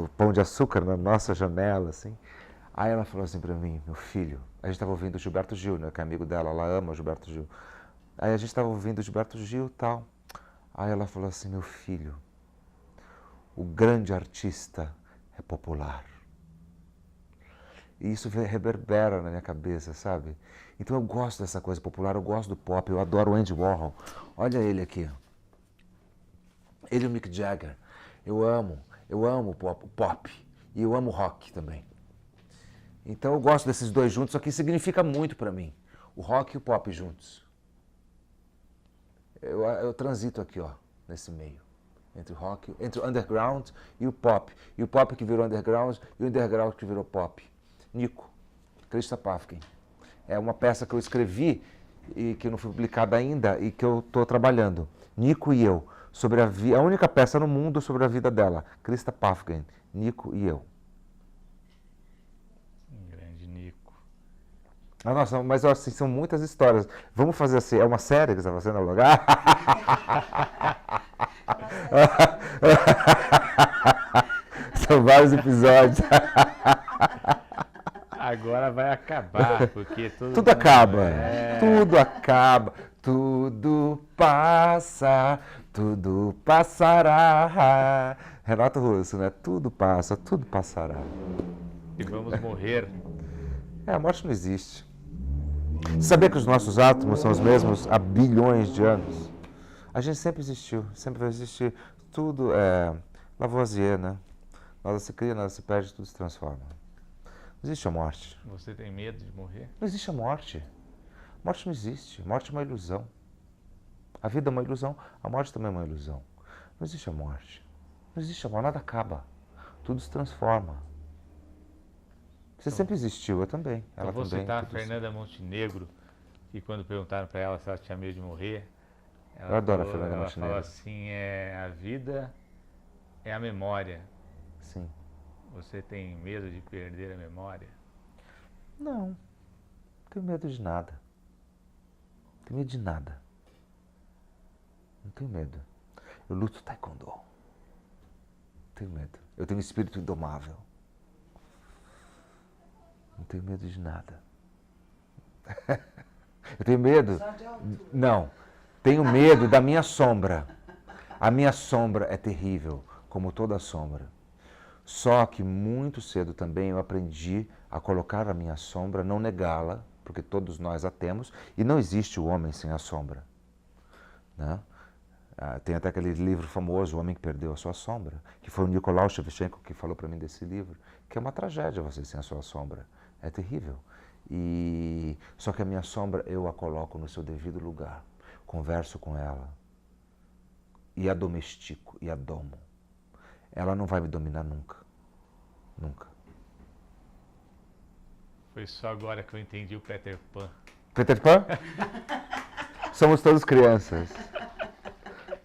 O pão de açúcar na nossa janela, assim. Aí ela falou assim para mim, meu filho, a gente estava ouvindo o Gilberto Gil, né, que é amigo dela, ela ama o Gilberto Gil. Aí a gente estava ouvindo o Gilberto Gil e tal. Aí ela falou assim, meu filho, o grande artista é popular. E isso reverbera na minha cabeça, sabe? Então eu gosto dessa coisa popular, eu gosto do pop, eu adoro o Andy Warhol. Olha ele aqui. Ele e o Mick Jagger. Eu amo o pop. E eu amo rock também. Então eu gosto desses dois juntos, só que significa muito para mim. O rock e o pop juntos. Eu transito aqui, ó, nesse meio. Entre o rock, entre o underground e o pop. E o pop que virou underground e o underground que virou pop. Nico, Krista Päffgen. É uma peça que eu escrevi e que não foi publicada ainda e que eu estou trabalhando. Nico e eu. Sobre a única peça no mundo sobre a vida dela. Krista Päffgen, Nico e eu. Grande Nico. Ah, nossa, mas assim, são muitas histórias. Vamos fazer assim, é uma série que você está fazendo no lugar? São vários episódios. Agora vai acabar, porque tudo acaba, tudo acaba, tudo passa, tudo passará. Renato Russo, né? Tudo passa, tudo passará. E vamos morrer. A morte não existe. Você sabia que os nossos átomos são os mesmos há bilhões de anos? A gente sempre existiu, sempre vai existir. Tudo é Lavoisier, né? Nada se cria, nada se perde, tudo se transforma. Não existe a morte. Você tem medo de morrer? Não existe a morte. Morte não existe. Morte é uma ilusão. A vida é uma ilusão, a morte também é uma ilusão. Não existe a morte. Não existe a morte, nada acaba. Tudo se transforma. Você sempre existiu, eu também. Ela eu vou também, citar a Fernanda Montenegro, que quando perguntaram para ela se ela tinha medo de morrer, eu adoro a Fernanda Montenegro. Ela falou assim, a vida é a memória. Sim. Você tem medo de perder a memória? Não tenho medo de nada. Não tenho medo de nada. Não tenho medo. Eu luto taekwondo. Não tenho medo. Eu tenho um espírito indomável. Não tenho medo de nada. Eu tenho medo. Não. Tenho medo da minha sombra. A minha sombra é terrível, como toda sombra. Só que muito cedo também eu aprendi a colocar a minha sombra, não negá-la, porque todos nós a temos, e não existe o homem sem a sombra. Né? Tem até aquele livro famoso, O Homem que Perdeu a Sua Sombra, que foi o Nicolau Shevchenko que falou para mim desse livro, que é uma tragédia você sem a sua sombra. É terrível. Só que a minha sombra eu a coloco no seu devido lugar, converso com ela, e a domestico, e a domo. Ela não vai me dominar nunca. Nunca. Foi só agora que eu entendi o Peter Pan. Peter Pan? Somos todos crianças.